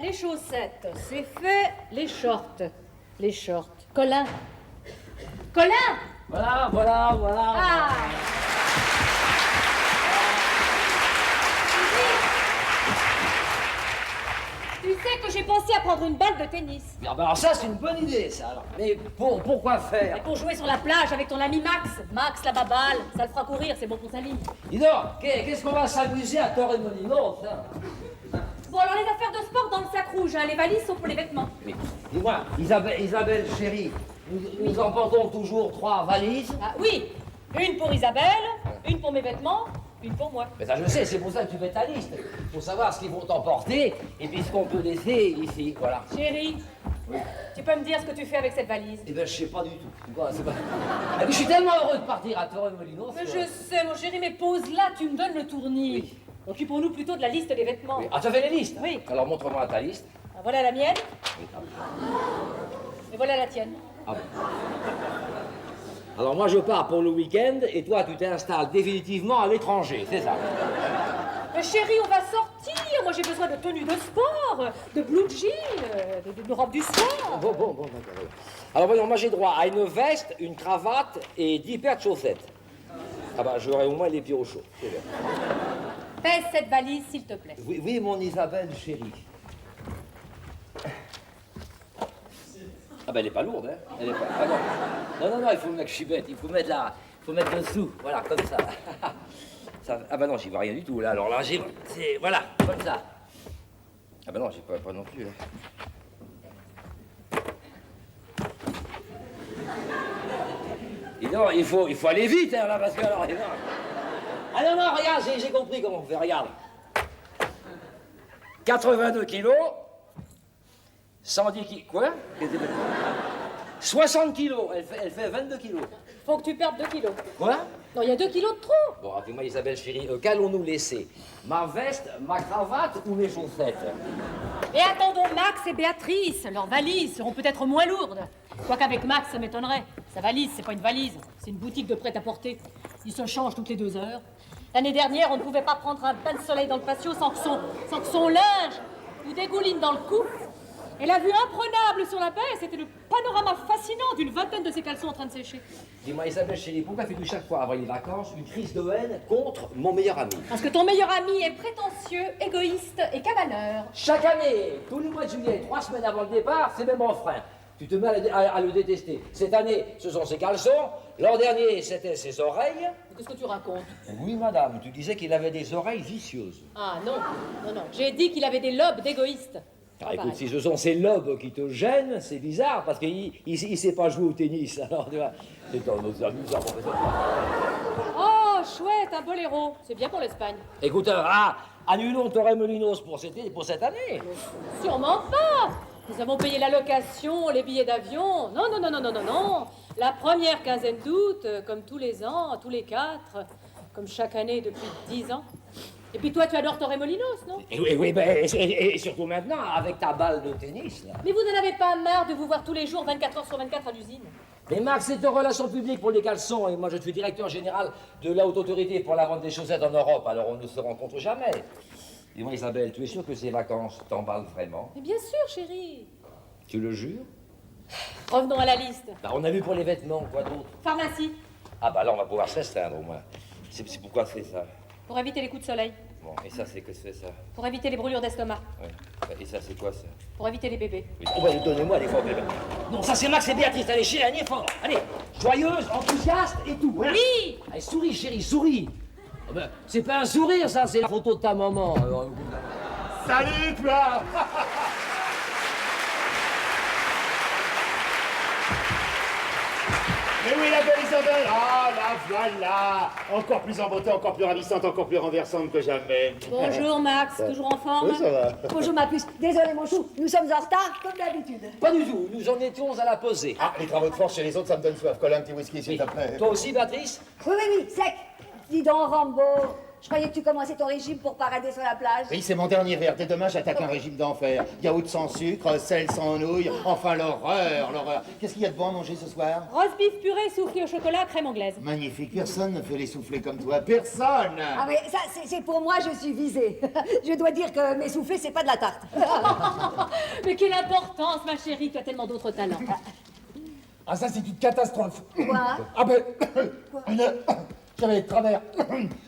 les chaussettes. C'est fait, les shorts. Les shorts. Colin. Colin! Voilà. Ah! Tu sais que j'ai pensé à prendre une balle de tennis. Ah bah alors ça, c'est une bonne idée, ça. Alors. Mais pourquoi faire? Et pour jouer sur la plage avec ton ami Max. Max, la baballe, ça le fera courir, c'est bon pour sa ligne. Dis donc, qu'est-ce qu'on va s'amuser à Torremolinos, ça? Bon, alors les affaires de sport dans le sac rouge, hein, les valises sont pour les vêtements. Mais dis-moi, Isabelle chérie, nous emportons toujours 3 valises. Ah oui, une pour Isabelle, une pour mes vêtements, une pour moi. Mais ça je sais, c'est pour ça que tu fais ta liste. Pour savoir ce qu'ils vont t'emporter et puis ce qu'on peut laisser ici, voilà. Chérie, tu peux me dire ce que tu fais avec cette valise? Eh ben je sais pas du tout. Tu vois, c'est pas... Ah, mais je suis tellement heureux de partir à Torremolinos. Mais je sais, mon chéri, mais pose-là, tu me donnes le tournis. Oui. Occupons-nous plutôt de la liste des vêtements. Oui. Ah, tu as fait les listes? Oui. Alors montre-moi ta liste. Ah, voilà la mienne, Oui, et voilà la tienne. ah bon. Alors moi je pars pour le week-end et toi tu t'installes définitivement à l'étranger, c'est ça? Mais chérie, on va sortir. Moi, j'ai besoin de tenues de sport, de blue jeans, de robe du soir. Bon, d'accord. Alors voyons, moi j'ai droit à une veste, une cravate et 10 paires de chaussettes. Ah bah j'aurai au moins les pieds au chaud. C'est bien. Pèse cette valise, s'il te plaît. Oui, mon Isabelle chérie. Ah ben elle est pas lourde, hein. Elle est pas... Ah non, il faut mettre, je suis bête, il faut mettre là, il faut mettre dessous, voilà, comme ça. Ah ben non, j'y vois rien du tout, là, alors là, c'est, voilà, comme ça. Ah ben non, j'ai pas non plus, là. Et non, il faut aller vite, hein, là, parce que alors, non. Ah non, regarde, j'ai compris comment on fait, regarde. 82 kilos, 110 kilos, quoi? 60 kilos, elle fait 22 kilos. Faut que tu perdes 2 kilos. Quoi? Non, il y a 2 kilos de trop. Bon, dis-moi, Isabelle chérie, qu'allons-nous laisser? Ma veste, ma cravate ou mes chaussettes? Et attendons Max et Béatrice. Leurs valises seront peut-être moins lourdes. Quoiqu'avec Max, ça m'étonnerait. Sa valise, c'est pas une valise, c'est une boutique de prêt-à-porter. Il se change toutes les 2 heures. L'année dernière, on ne pouvait pas prendre un bain de soleil dans le patio sans que son linge nous dégouline dans le cou. Et la vue imprenable sur la baie, c'était le panorama fascinant d'une vingtaine de ses caleçons en train de sécher. Dis-moi, Isabelle chérie, pourquoi fais-tu chaque fois avant les vacances une crise de haine contre mon meilleur ami? Parce que ton meilleur ami est prétentieux, égoïste et cavaleur. Chaque année, tous les mois de juillet, 3 semaines avant le départ, c'est même en frein. Tu te mets à le détester. Cette année, ce sont ses caleçons. L'an dernier, c'était ses oreilles. Qu'est-ce que tu racontes? Oui, madame, tu disais qu'il avait des oreilles vicieuses. Ah non. J'ai dit qu'il avait des lobes d'égoïste. Ah, écoute, si ce sont ces lobes qui te gênent, c'est bizarre, parce qu'il ne sait pas jouer au tennis. Alors, tu vois, c'est dans nos amis, ça, professeur. Oh, chouette, un boléro. C'est bien pour l'Espagne. Écoute, annulons Torremolinos pour cette année. Sûrement pas. Nous avons payé la location, les billets d'avion. Non. La première quinzaine d'août, comme tous les ans, tous les 4, comme chaque année depuis 10 ans. Et puis toi, tu adores Torremolinos, non? Oui, et surtout maintenant, avec ta balle de tennis, là. Mais vous n'en avez pas marre de vous voir tous les jours, 24 heures sur 24 à l'usine? Mais Max est en relations publiques pour les caleçons, et moi je suis directeur général de la haute autorité pour la vente des chaussettes en Europe, alors on ne se rencontre jamais. Dis-moi Isabelle, tu es sûre que ces vacances t'emballent vraiment? Mais bien sûr, chérie. Tu le jures? Revenons à la liste. Bah, on a vu pour les vêtements, quoi d'autre? Pharmacie, Ah bah là on va pouvoir se restreindre au moins. C'est pourquoi c'est ça? pour éviter les coups de soleil. Bon, et ça c'est que c'est ça? Pour éviter les brûlures d'estomac. Ouais. Et ça c'est quoi ça? Pour éviter les bébés. Oui. Oh bah donnez-moi des fois bébé. Non, ça c'est Max et Béatrice, allez chérie, un effort. Allez, joyeuse, enthousiaste et tout. Voilà. Oui. Allez, souris chérie, souris. Oh ben, c'est pas un sourire ça, c'est la photo de ta maman. Alors... Salut toi. Mais oui, la belle Isabelle. Ah, la voilà. Encore plus en beauté, encore plus ravissante, encore plus renversante que jamais. Bonjour Max, toujours en forme? Oui, ça va. Bonjour ma puce. Désolé mon chou, nous sommes en retard comme d'habitude. Pas du tout, nous en étions à la pesée. Ah, les travaux de force chez les autres, ça me donne soif. Colle un petit whisky, s'il te plaît. Toi aussi, Béatrice? Oui, sec. Dis donc Rambo, Je croyais que tu commençais ton régime pour parader sur la plage. Oui, c'est mon dernier verre. Dès demain, j'attaque un régime d'enfer. Yaourt sans sucre, sel sans nouilles. Enfin, l'horreur, l'horreur. Qu'est-ce qu'il y a de bon à manger ce soir? Roast beef purée, soufflé au chocolat, crème anglaise. Magnifique. Personne ne fait les soufflés comme toi. Personne. Ah mais ça, c'est pour moi, je suis visée. Je dois dire que mes soufflés, c'est pas de la tarte. Mais quelle importance, ma chérie, tu as tellement d'autres talents. Ah, ça, c'est une catastrophe. Quoi? Ah ben, j'avais de travers.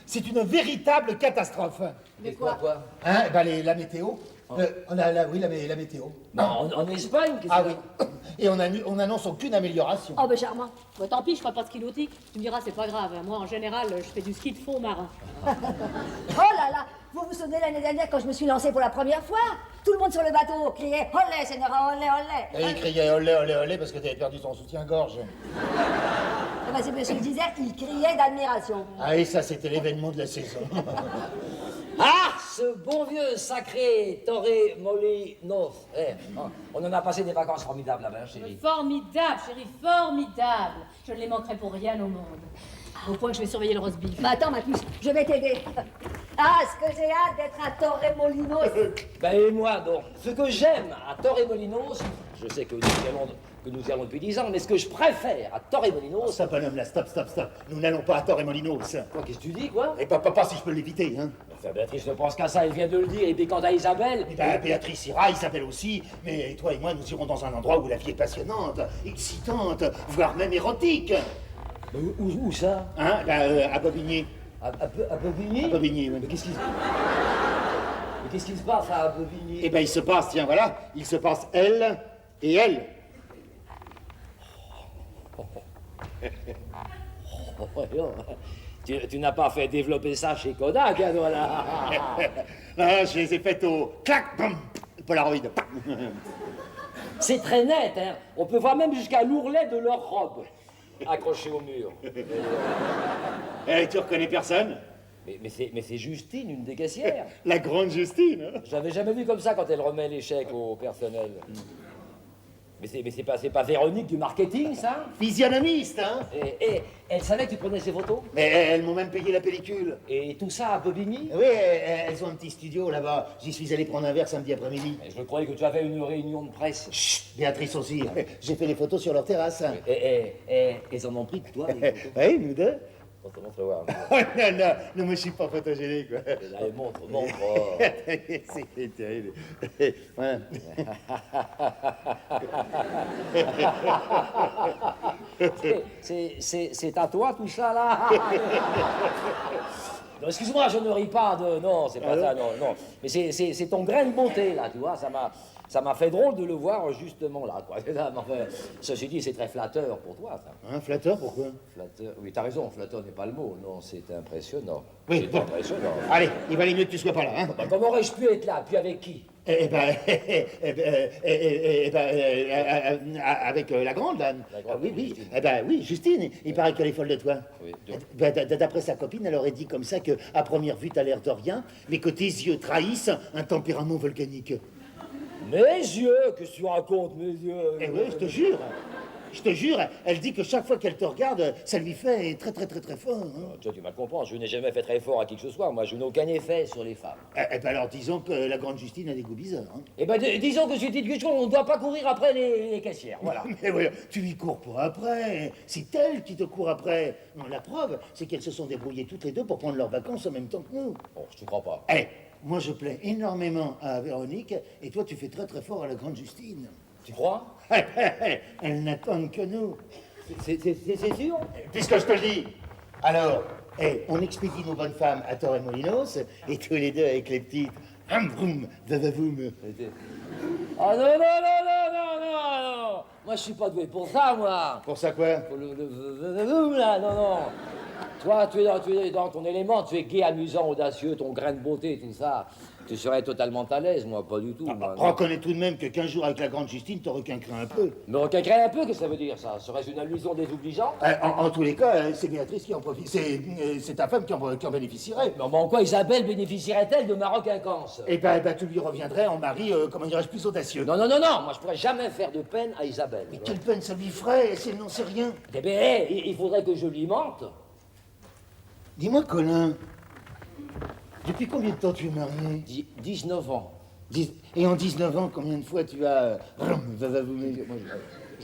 C'est une véritable catastrophe. Mais quoi? Hein, la météo. Oui, la météo. Non, en Espagne, qu'est-ce Ah que oui. Et on annonce aucune amélioration. Oh, ben charmant. Bon, tant pis, je ferai pas de ski nautique. Tu me diras, c'est pas grave. Moi, en général, je fais du ski de fond marin. Oh là là, vous vous souvenez l'année dernière quand je me suis lancée pour la première fois? Tout le monde sur le bateau criait « Olé, Seigneur, olé, olé !» Et il criait olé, olé, olé parce que t'avais perdu ton soutien-gorge. Eh ben, c'est ce que je disais, il criait d'admiration. Ah et ça, c'était l'événement de la saison. Ah, ce bon vieux sacré Torremolinos. On en a passé des vacances formidables là-bas, chérie. Formidable, chérie, formidable. Je ne les manquerai pour rien au monde. Au point que je vais surveiller le roast beef. Bah attends, ma puce, je vais t'aider. Ah, ce que j'ai hâte d'être à Torremolinos. Ben et moi donc, ce que j'aime à Torremolinos, je sais que nous y allons depuis 10 ans, mais ce que je préfère à Torremolinos... Stop, bonhomme, là, stop. Nous n'allons pas à Torremolinos. Quoi, qu'est-ce que tu dis, quoi? Et pas si je peux l'éviter, hein. Enfin, Béatrice ne pense qu'à ça, elle vient de le dire, et puis quant à Isabelle... Eh ben, Béatrice ira, Isabelle aussi, mais toi et moi, nous irons dans un endroit où la vie est passionnante, excitante, voire même érotique. Où ça? Hein, à Bobigny. À Bobigny? À Bobigny, oui. Mais qu'est-ce qui se passe à Bobigny? Eh ben, il se passe, tiens, voilà, il se passe elle et elle. Tu n'as pas fait développer ça chez Kodak, hein, voilà. Ah, je les ai faites au clac, bam, Polaroid. C'est très net, hein. On peut voir même jusqu'à l'ourlet de leur robe accrochée au mur. Eh, tu reconnais personne? Mais c'est Justine, une des caissières. La grande Justine. Hein. Je l'avais jamais vu comme ça quand elle remet les chèques au personnel. Mais c'est pas Véronique du marketing, ça? Physionomiste, hein? Et elle savait que tu prenais ses photos? Mais elles m'ont même payé la pellicule. Et tout ça à Bobigny? Oui, elles ont un petit studio là-bas. J'y suis allé prendre un verre samedi après-midi. Je croyais que tu avais une réunion de presse. Chut, Béatrice aussi. J'ai fait les photos sur leur terrasse. Et ils en ont pris de toi, les photos? Oui, nous deux. On te montre voir. Oh, non, moi je suis pas photogénique. Quoi. Là, montre. C'est terrible. Voilà. C'est à toi tout ça là? Non, excuse-moi, je ne ris pas de... Non, c'est pas ça, non. Mais c'est ton grain de bonté là, tu vois, ça m'a fait drôle de le voir justement là, quoi. Enfin, ceci dit, c'est très flatteur pour toi, ça. Hein, flatteur, pourquoi? Flatteur, oui, t'as raison, flatteur n'est pas le mot, non, c'est impressionnant. Oui, C'est bon. impressionnant. Allez, il valait mieux que tu sois pas là, hein? Bah, comment aurais-je pu être là? Puis avec qui? Avec la grande, là. La grande, Oui, Justine. oui, Justine, il paraît qu'elle est folle de toi. Oui, D'après sa copine, elle aurait dit comme ça que, à première vue, t'as l'air de rien, mais que tes yeux trahissent un tempérament volcanique. Mes yeux, qu'est-ce que tu racontes, mes yeux? Eh oui, je te jure, elle dit que chaque fois qu'elle te regarde, ça lui fait très fort. Hein. Toi, tu mal comprends, je n'ai jamais fait très fort à qui que ce soit, moi je n'ai aucun effet sur les femmes. Eh ben alors, disons que la grande Justine a des goûts bizarres. Hein. Eh ben, disons que c'est une question, on ne doit pas courir après les caissières, voilà. Mais oui, tu lui cours pas après, c'est elle qui te court après. Non, la preuve, c'est qu'elles se sont débrouillées toutes les deux pour prendre leurs vacances en même temps que nous. Bon, je te crois pas. Eh, moi je plais énormément à Véronique, et toi tu fais très fort à la grande Justine. Tu crois? Elles n'attendent que nous. C'est sûr? Puisque je te le dis. Alors, on expédie nos bonnes femmes à Torremolinos, et tous les deux avec les petites... Vroom, vavavoum. Ah non. Moi, je suis pas doué pour ça, moi. Pour ça quoi? Pour le là, non. Toi, tu es dans ton élément, tu es gai, amusant, audacieux, ton grain de beauté, tout ça. Tu serais totalement à l'aise, moi, pas du tout. Moi, non. Reconnais tout de même que 15 jours avec la grande Justine, t'aurais requinquerais un peu. Mais requinquerait un peu, qu'est-ce que ça veut dire, ça? Serait-ce une allusion désobligeante? En tous les cas, c'est Béatrice qui en profite. C'est ta femme qui en bénéficierait. Mais en quoi Isabelle bénéficierait-elle de ma requinquance? Eh ben, tu lui reviendrais en mari, comment dirais-je, plus audacieux. Non, moi je pourrais jamais faire de peine à Isabelle. Mais quelle peine ça lui ferait si elle n'en sait rien? Eh bien, il faudrait que je lui mente. Dis-moi, Colin, Depuis combien de temps tu es marié? 19 ans. Et en 19 ans, combien de fois tu as... Moi,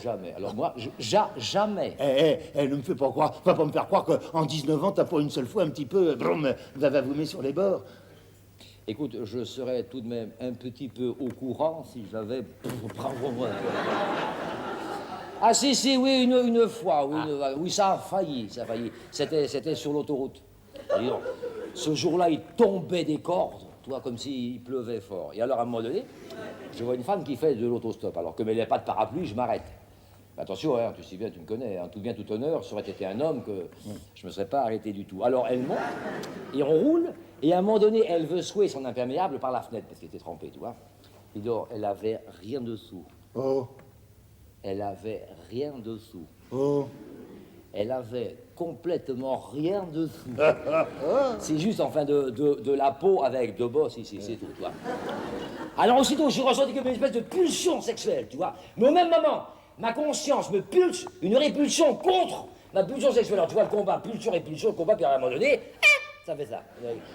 jamais. Alors moi, jamais. Ne me fais pas croire, va pas me faire croire qu'en 19 ans, t'as pas une seule fois un petit peu... vous sur les bords. Écoute, je serais tout de même un petit peu au courant si j'avais... Ah si, oui, une fois, oui, oui, ça a failli. C'était sur l'autoroute. Dis donc, ce jour-là, il tombait des cordes, tu vois, comme s'il pleuvait fort. Et alors, à un moment donné, je vois une femme qui fait de l'autostop. Alors, comme elle n'a pas de parapluie, je m'arrête. Mais attention, hein, tu sais bien, tu me connais, hein, tout bien, tout honneur, ça aurait été un homme que je ne me serais pas arrêté du tout. Alors, elle monte, et on roule, et à un moment donné, elle veut secouer son imperméable par la fenêtre, parce qu'elle était trempée, tu vois. Et donc, elle avait rien dessous. Oh, Elle avait rien dessous. oh. Elle avait complètement rien dessous. C'est juste, enfin, de la peau avec deux bosses ici, c'est tout, tu vois. Alors, aussitôt, j'ai ressenti comme une espèce de pulsion sexuelle, tu vois. Mais au même moment, ma conscience me pulse une répulsion contre ma pulsion sexuelle. Alors, tu vois, le combat, pulsion, combat, puis à un moment donné, ça fait ça.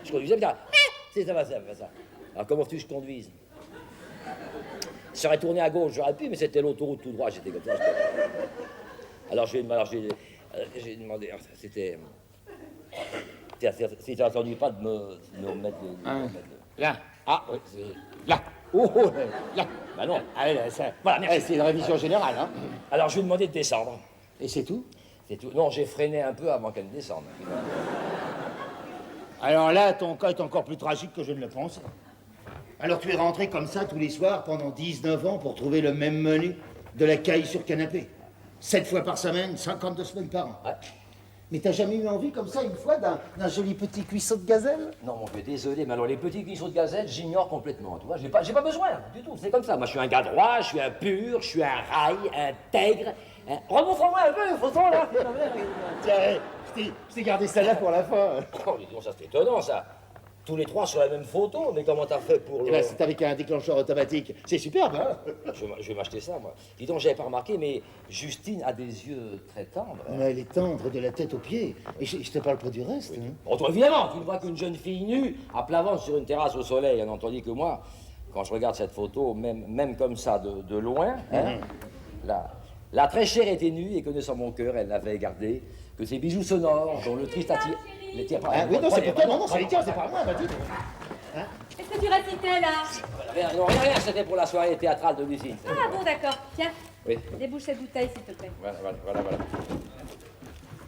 Je conduisais, puis ça va, ça fait ça. Alors, comment veux-tu que je conduise? Je serais tourné à gauche, j'aurais pu, mais c'était l'autoroute tout droit, j'étais comme ça. Alors, j'ai demandé, c'était... Si t'as entendu pas de me mettre... Là. Ah, oui, Là. Oh, là. Bah non. Allez, là, ça... Voilà, merci. C'est une révision générale, hein. Alors, je lui ai demandé de descendre. Et c'est tout? C'est tout. Non, j'ai freiné un peu avant qu'elle descende. Alors là, ton cas est encore plus tragique que je ne le pense. Alors tu es rentré comme ça tous les soirs pendant 19 ans pour trouver le même menu de la caille sur canapé. 7 fois par semaine, 52 semaines par an. Ouais. Mais t'as jamais eu envie comme ça une fois d'un joli petit cuisseau de gazelle? Non, mon vieux, désolé, mais alors les petits cuisseaux de gazelle, j'ignore complètement, tu vois. J'ai pas besoin du tout, c'est comme ça. Moi, je suis un gars droit, je suis un pur, je suis un rail, intègre. Remontre-moi un peu les photos, là. Tiens, je t'ai gardé ça là pour la fin. Oh, dis donc, ça c'est étonnant, ça. Tous les trois sur la même photo, mais comment t'as fait pour le... Eh ben, c'est avec un déclencheur automatique. C'est superbe, hein? Je vais m'acheter ça, moi. Dis donc, j'avais pas remarqué, mais Justine a des yeux très tendres. Mais elle est tendre de la tête aux pieds. Et je te parle pas du reste, hein. Bon, toi, évidemment, tu ne vois qu'une jeune fille nue, à plat ventre sur une terrasse au soleil, hein, tandis que moi, quand je regarde cette photo, même comme ça, de loin, hein, la très chère était nue, et connaissant mon cœur, elle n'avait gardé que ses bijoux sonores, dont le triste attire... Les tiens, Ah, oui, non, c'est pour toi, non, c'est les tiens, c'est pas moi, bah dis. Qu'est-ce que tu récitais là? Rien, c'était pour la soirée théâtrale de l'usine. Ah bon, d'accord. Tiens, Oui, débouche cette bouteille, s'il te plaît. voilà.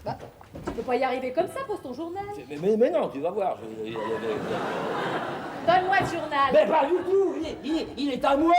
Bah, tu peux pas y arriver comme ça, pose ton journal. Mais non, tu vas voir. Donne-moi le journal. Mais pas du tout, il est à moi.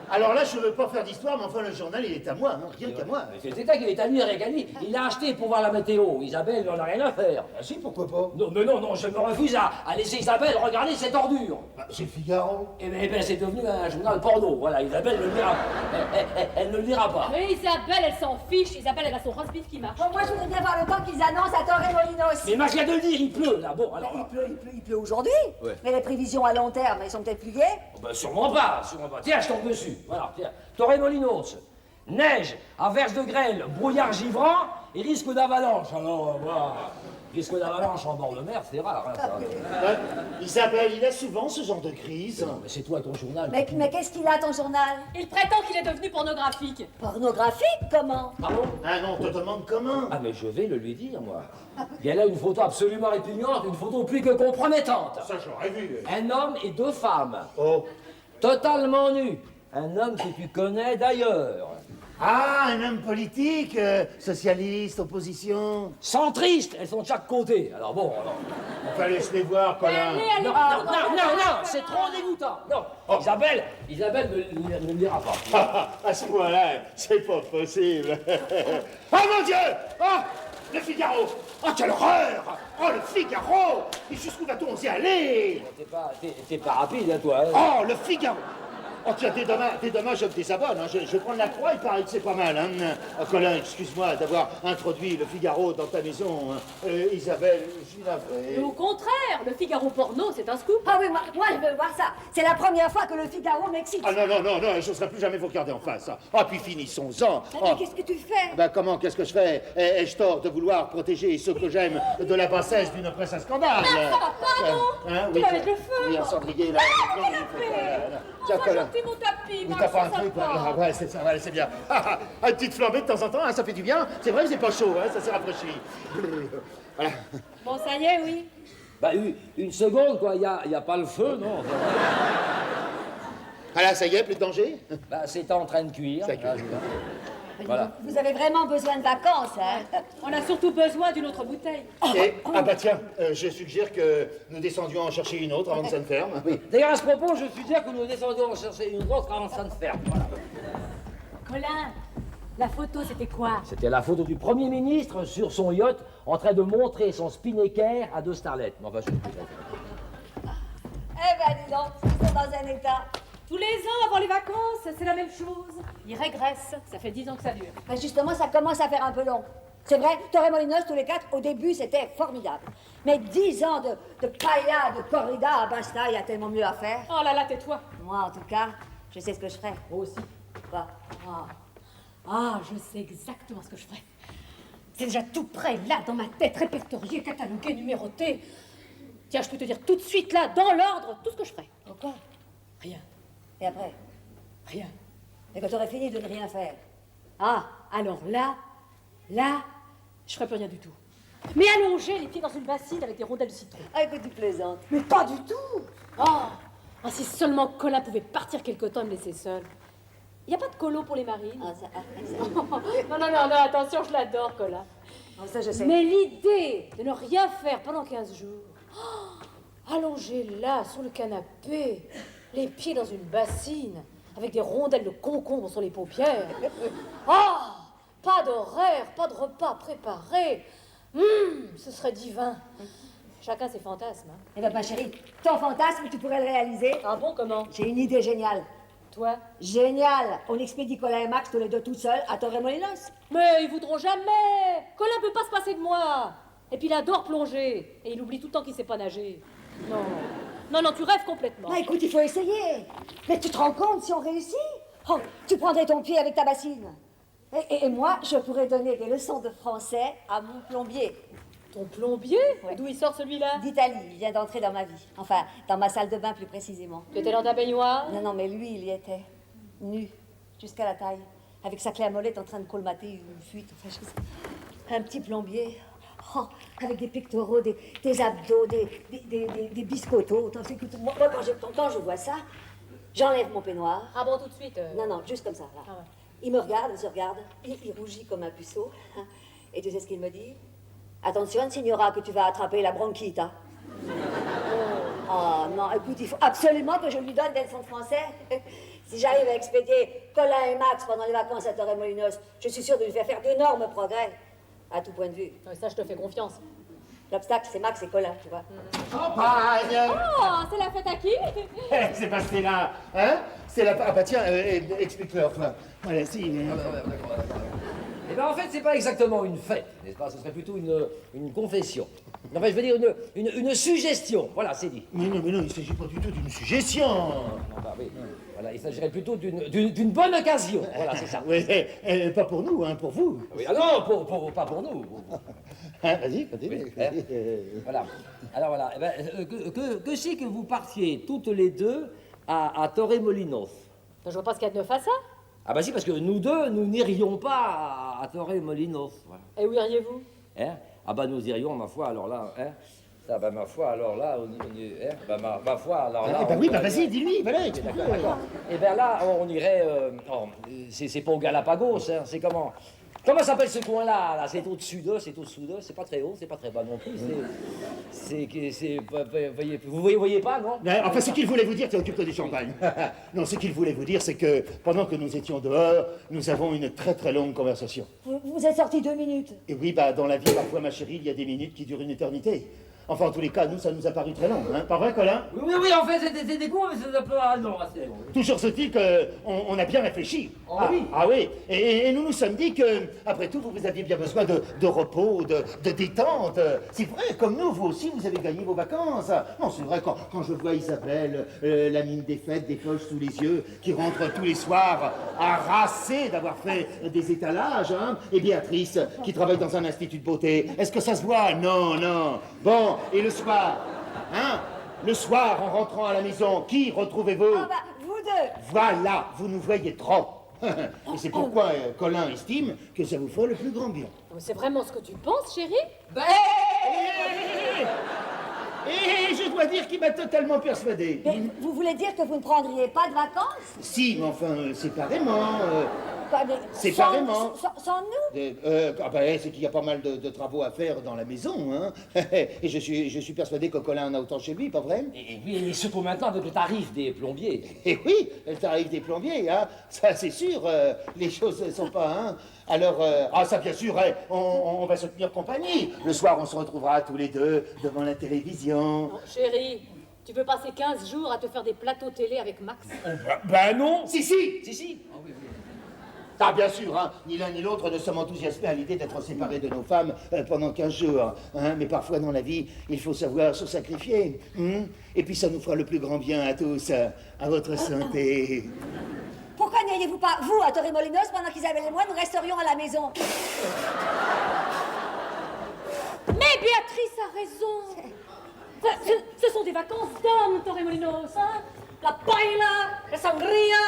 Alors là, je veux pas faire d'histoire, mais enfin, le journal, il est à moi, hein, rien qu'à moi. C'est ça qu'il est à lui, avec Ali. Il l'a acheté pour voir la météo. Isabelle n'en a rien à faire. Ah si, pourquoi pas? Non, mais non, je me refuse à laisser Isabelle regarder cette ordure. Bah, c'est le Figaro. Eh ben, c'est devenu un journal porno. Voilà, Isabelle ne le lira pas. Elle ne le lira pas. Mais Isabelle, elle s'en fiche. Isabelle, elle a son roast beef qui marche. Bon, moi, je voudrais bien voir le temps qu'ils annoncent à Torremolinos. Mais Max vient de le dire, il pleut, là. Bon, alors... Il pleut aujourd'hui. Ouais. Mais les prévisions à long terme, elles sont peut-être plus gaies. Oh, ben, sûrement pas. Tiens, je tombe dessus. Voilà, tiens. Torremolinos. Neige, averse de grêle, brouillard givrant et risque d'avalanche. Alors, voilà. Risque d'avalanche en bord de mer, c'est rare. Hein, ça. Isabelle, il a souvent ce genre de crise. Non, mais c'est toi ton journal. Mais qu'est-ce qu'il a, ton journal? Il prétend qu'il est devenu pornographique. Pornographique, comment? Pardon? Ah non, on te demande comment? Ah, mais je vais le lui dire, moi. Et elle a une photo absolument répugnante, une photo plus que compromettante. Ça, j'aurais vu. Un homme et deux femmes, Oh. totalement nus. Un homme que tu connais d'ailleurs. Ah, un homme politique, socialiste, opposition. Centristes, elles sont de chaque côté. Alors bon, alors... Enfin, laisse-les voir, Colin. Non, c'est trop dégoûtant. Non, Oh. Isabelle ne le dira pas. À ce point-là, c'est pas possible. Oh mon Dieu! Oh, le Figaro! Oh, quelle horreur! Oh, le Figaro! Et jusqu'où va-t-on y aller? T'es pas rapide, hein, toi. Hein. Oh, le Figaro! Oh tiens, dès demain, je me désabonne. Hein. Je vais prendre la croix, il paraît que c'est pas mal. Hein. Colin, excuse-moi d'avoir introduit le Figaro dans ta maison. Hein. Isabelle, je suis navré. Et au contraire, le Figaro porno, c'est un scoop. Ah oui, moi, je veux voir ça. C'est la première fois que le Figaro m'excite. Ah non, je ne serai plus jamais vous regarder en face. Ah, puis finissons-en. Mais qu'est-ce que tu fais? Ben comment, qu'est-ce que je fais? Ai-je tort de vouloir protéger ceux que j'aime de la bassesse d'une presse à scandale? Pardon. Hein, Tu vas mettre le feu. Oui, un cendrier, là. Tiens, Oh, Colin. gentil, mon tapis, Oui, Max, t'as pas un c'est truc, sympa. là? Ouais, c'est ça, ouais, c'est bien. Une petite flambée de temps en temps, hein, ça fait du bien. C'est vrai, c'est pas chaud, hein, ça s'est rafraîchi. Voilà. Bon, ça y est, oui. Bah, une seconde, quoi, il y a pas le feu, non? Ah là, ça y est, plus de danger? Bah, c'est en train de cuire. Ça cuit. Là, voilà. Vous avez vraiment besoin de vacances, hein? On a surtout besoin d'une autre bouteille. Ah bah tiens, je suggère que nous descendions en chercher une autre avant que ça ne ferme. Oui. D'ailleurs, à ce propos, je suggère que nous descendions chercher une autre avant que ça ne ferme. Voilà. Colin, la photo, c'était quoi? C'était la photo du Premier ministre sur son yacht en train de montrer son spinnaker à deux starlettes. Mais enfin, je sais plus. Eh ben, dis donc, ils sont dans un état. Tous les ans, avant les vacances, c'est la même chose. Ils régressent. Ça fait 10 ans que ça dure. Ben justement, ça commence à faire un peu long. C'est vrai, Torremolinos, tous les quatre, au début, c'était formidable. Mais 10 ans de paella, de corrida à Basta, il y a tellement mieux à faire. Oh là là, tais-toi. Moi, en tout cas, je sais ce que je ferai. Moi aussi. Quoi? Ah, je sais exactement ce que je ferai. C'est déjà tout prêt, là, dans ma tête, répertorié, catalogué, numéroté. Tiens, je peux te dire tout de suite, là, dans l'ordre, tout ce que je ferai. Pourquoi? Rien. Et après? Rien. Et quand t'aurais fini de ne rien faire? Ah, alors là, je ferai plus rien du tout. Mais allonger les pieds dans une bassine avec des rondelles de citron. Ah, écoute, tu plaisantes. Mais pas du tout. Oh, si seulement Colin pouvait partir quelque temps et me laisser seule. Il n'y a pas de colo pour les marines. Ah, ça, Non, attention, je l'adore, Colin. non, ça, je sais. Mais l'idée de ne rien faire pendant 15 jours, allongé là, sur le canapé, les pieds dans une bassine, avec des rondelles de concombre sur les paupières. Pas d'horaire, pas de repas préparé. Ce serait divin. Chacun ses fantasmes. Hein. Eh ben, ma chérie, ton fantasme, tu pourrais le réaliser. Ah bon, comment? J'ai une idée géniale. Toi? Génial! On expédie Colin et Max tous les deux tout seuls à Torremolinos. Mais ils voudront jamais. Colin peut pas se passer de moi. Et puis il adore plonger. Et il oublie tout le temps qu'il sait pas nager. Non, tu rêves complètement. Bah écoute, il faut essayer. Mais tu te rends compte si on réussit? Oh, tu prendrais ton pied avec ta bassine. Et moi, je pourrais donner des leçons de français à mon plombier. Ton plombier? Ouais. D'où il sort celui-là? D'Italie, il vient d'entrer dans ma vie. Enfin, dans ma salle de bain plus précisément. Tu étais dans ta baignoire? Non, mais lui, il y était. Nu, jusqu'à la taille. Avec sa clé à molette en train de colmater une fuite. Enfin, je sais. Un petit plombier. Oh, avec des pectoraux, des abdos, des biscottos. Écoute, moi, quand je vois ça, j'enlève mon peignoir. Ah bon, tout de suite? Non, juste comme ça, là. Ah ouais. Il me regarde, il se regarde, il rougit comme un puceau. Hein. Et tu sais ce qu'il me dit? Attention, signora, que tu vas attraper la bronchite. Hein. Oh non, écoute, il faut absolument que je lui donne des leçons de français. Si j'arrive à expédier Colin et Max pendant les vacances à Torremolinos, je suis sûre de lui faire d'énormes progrès, à tout point de vue. Ouais, ça, je te fais confiance. L'obstacle, c'est Max et Colin, tu vois. Champagne! Oh, c'est la fête à qui? C'est passé là, hein? C'est la... Ah bah tiens, explique-leur, toi. Voilà, si... Eh bien, en fait, c'est pas exactement une fête, n'est-ce pas? Ce serait plutôt une confession. Enfin, je veux dire une suggestion. Voilà, c'est dit. Mais non, il ne s'agit pas du tout d'une suggestion. Non, bah oui. Voilà, il s'agirait plutôt d'une bonne occasion. Voilà, c'est ça. Oui, pas pour nous, hein, pour vous. Oui, ah non, pas pour nous. Hein, vas-y, continue. Oui, hein. Voilà. Alors voilà, eh ben, que si que vous partiez toutes les deux à Torremolinos? Je vois pas ce qu'il y a de neuf à ça. Ah bah si, parce que nous deux, nous n'irions pas à Torremolinos. Voilà. Et où iriez-vous? Hein? Ah bah nous irions, ma foi, alors là, hein? Ça, bah ma foi, alors là, hein? Bah ma foi, alors là... Eh ben oui, bah vas-y, dis-lui, voilà, explique-le. D'accord. Et bien là, on irait... c'est pas au Galapagos, hein? C'est comment... Comment s'appelle ce coin-là? Là, c'est au-dessus d'eux, c'est pas très haut, c'est pas très bas non plus. Vous voyez pas, non? Enfin, ce qu'il voulait vous dire, occupe-toi du champagne. Non, ce qu'il voulait vous dire, c'est que pendant que nous étions dehors, nous avons une très très longue conversation. Vous êtes sortis 2 minutes. Et oui, bah dans la vie, parfois, ma chérie, il y a des minutes qui durent une éternité. Enfin, en tous les cas, nous, ça nous a paru très long, hein. Pas vrai, Colin? Oui, oui, en fait, c'était court, mais c'est un peu long, assez long. Toujours se-t-il qu'on a bien réfléchi. Oh, oui. Ah oui. Et nous nous sommes dit que, après tout, vous aviez bien besoin de repos, de détente. C'est vrai, comme nous, vous aussi, vous avez gagné vos vacances. Non, c'est vrai, quand je vois Isabelle, la mine défaite, des poches sous les yeux, qui rentre tous les soirs harassée d'avoir fait des étalages, hein, et Béatrice, qui travaille dans un institut de beauté, est-ce que ça se voit? Non, non. Bon, et le soir, hein? Le soir, en rentrant à la maison, qui retrouvez-vous? Ah bah, vous deux. Voilà, vous nous voyez trop. Et c'est pourquoi Colin estime que ça vous fera le plus grand bien. C'est vraiment ce que tu penses, chérie? Et je dois dire qu'il m'a totalement persuadé. Mais vous voulez dire que vous ne prendriez pas de vacances? Si, mais enfin, séparément. Séparément. Sans nous? C'est qu'il y a pas mal de travaux à faire dans la maison, hein. Et je suis persuadé que Colin en a autant chez lui, pas vrai? Et oui, surtout maintenant avec le tarif des plombiers. Et oui, le tarif des plombiers, hein. Ça, c'est sûr, les choses ne sont pas, hein. Alors, ça, bien sûr, hein, on va se tenir compagnie. Le soir, on se retrouvera tous les deux devant la télévision. Non, chérie, tu veux passer 15 jours à te faire des plateaux télé avec Max? Ben non. Si, si, si, si. Ah, bien sûr, hein, ni l'un ni l'autre ne sommes enthousiasmés à l'idée d'être séparés de nos femmes pendant 15 jours. Hein, mais parfois, dans la vie, il faut savoir se sacrifier. Et puis, ça nous fera le plus grand bien à tous, à votre santé. Pourquoi n'iriez-vous pas, vous, à Torremolinos, pendant qu'Isabelle et moi, nous resterions à la maison? Mais Béatrice a raison. Ce sont des vacances d'hommes, Torremolinos, hein? La paella, la sangria,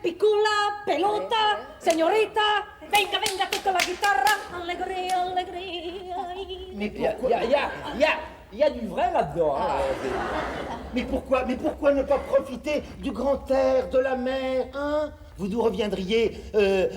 piccola, pelota, señorita, venga, venga, tocca la guitarra, allegria, allegria. Mais il y a du vrai là-dedans. Hein. Mais pourquoi ne pas profiter du grand air, de la mer, hein? Vous nous reviendriez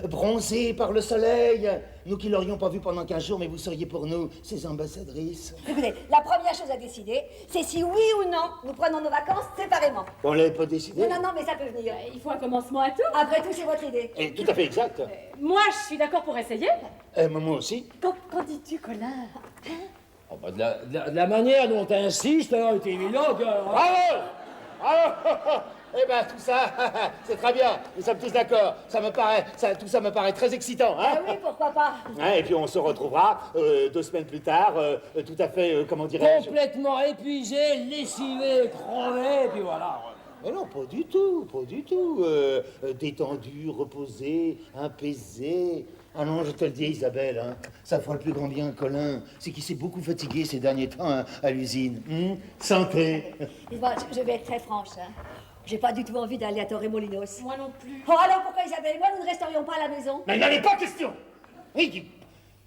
bronzés par le soleil. Nous qui l'aurions pas vu pendant 15 jours, mais vous seriez pour nous ses ambassadrices. Écoutez, la première chose à décider, c'est si oui ou non nous prenons nos vacances séparément. On l'avait pas décidé? Non, mais ça peut venir. Il faut un commencement à tout. Après tout, c'est votre idée. Et tout à fait exact. Moi, je suis d'accord pour essayer. Moi aussi. Qu'en dis-tu, Colin? Oh, bah, de la manière dont tu insistes, alors, il est évident que... Bravo! Bravo! Eh ben, tout ça, c'est très bien. Nous sommes tous d'accord. Tout ça me paraît très excitant, hein? Ah oui, pourquoi pas? Hein, et puis on se retrouvera 2 semaines plus tard, tout à fait, comment dirais-je? Complètement épuisé, lessivé, crevé, et puis voilà. Mais non, pas du tout, pas du tout. Détendu, reposé, apaisé. Ah non, je te le dis, Isabelle, hein, ça fera le plus grand bien, Colin. C'est qu'il s'est beaucoup fatigué ces derniers temps hein, à l'usine. Santé. Bon, je vais être très franche, hein. J'ai pas du tout envie d'aller à Torremolinos. Moi non plus. Oh, alors pourquoi Isabelle et moi, nous ne resterions pas à la maison? Mais il n'en est pas question. Oui,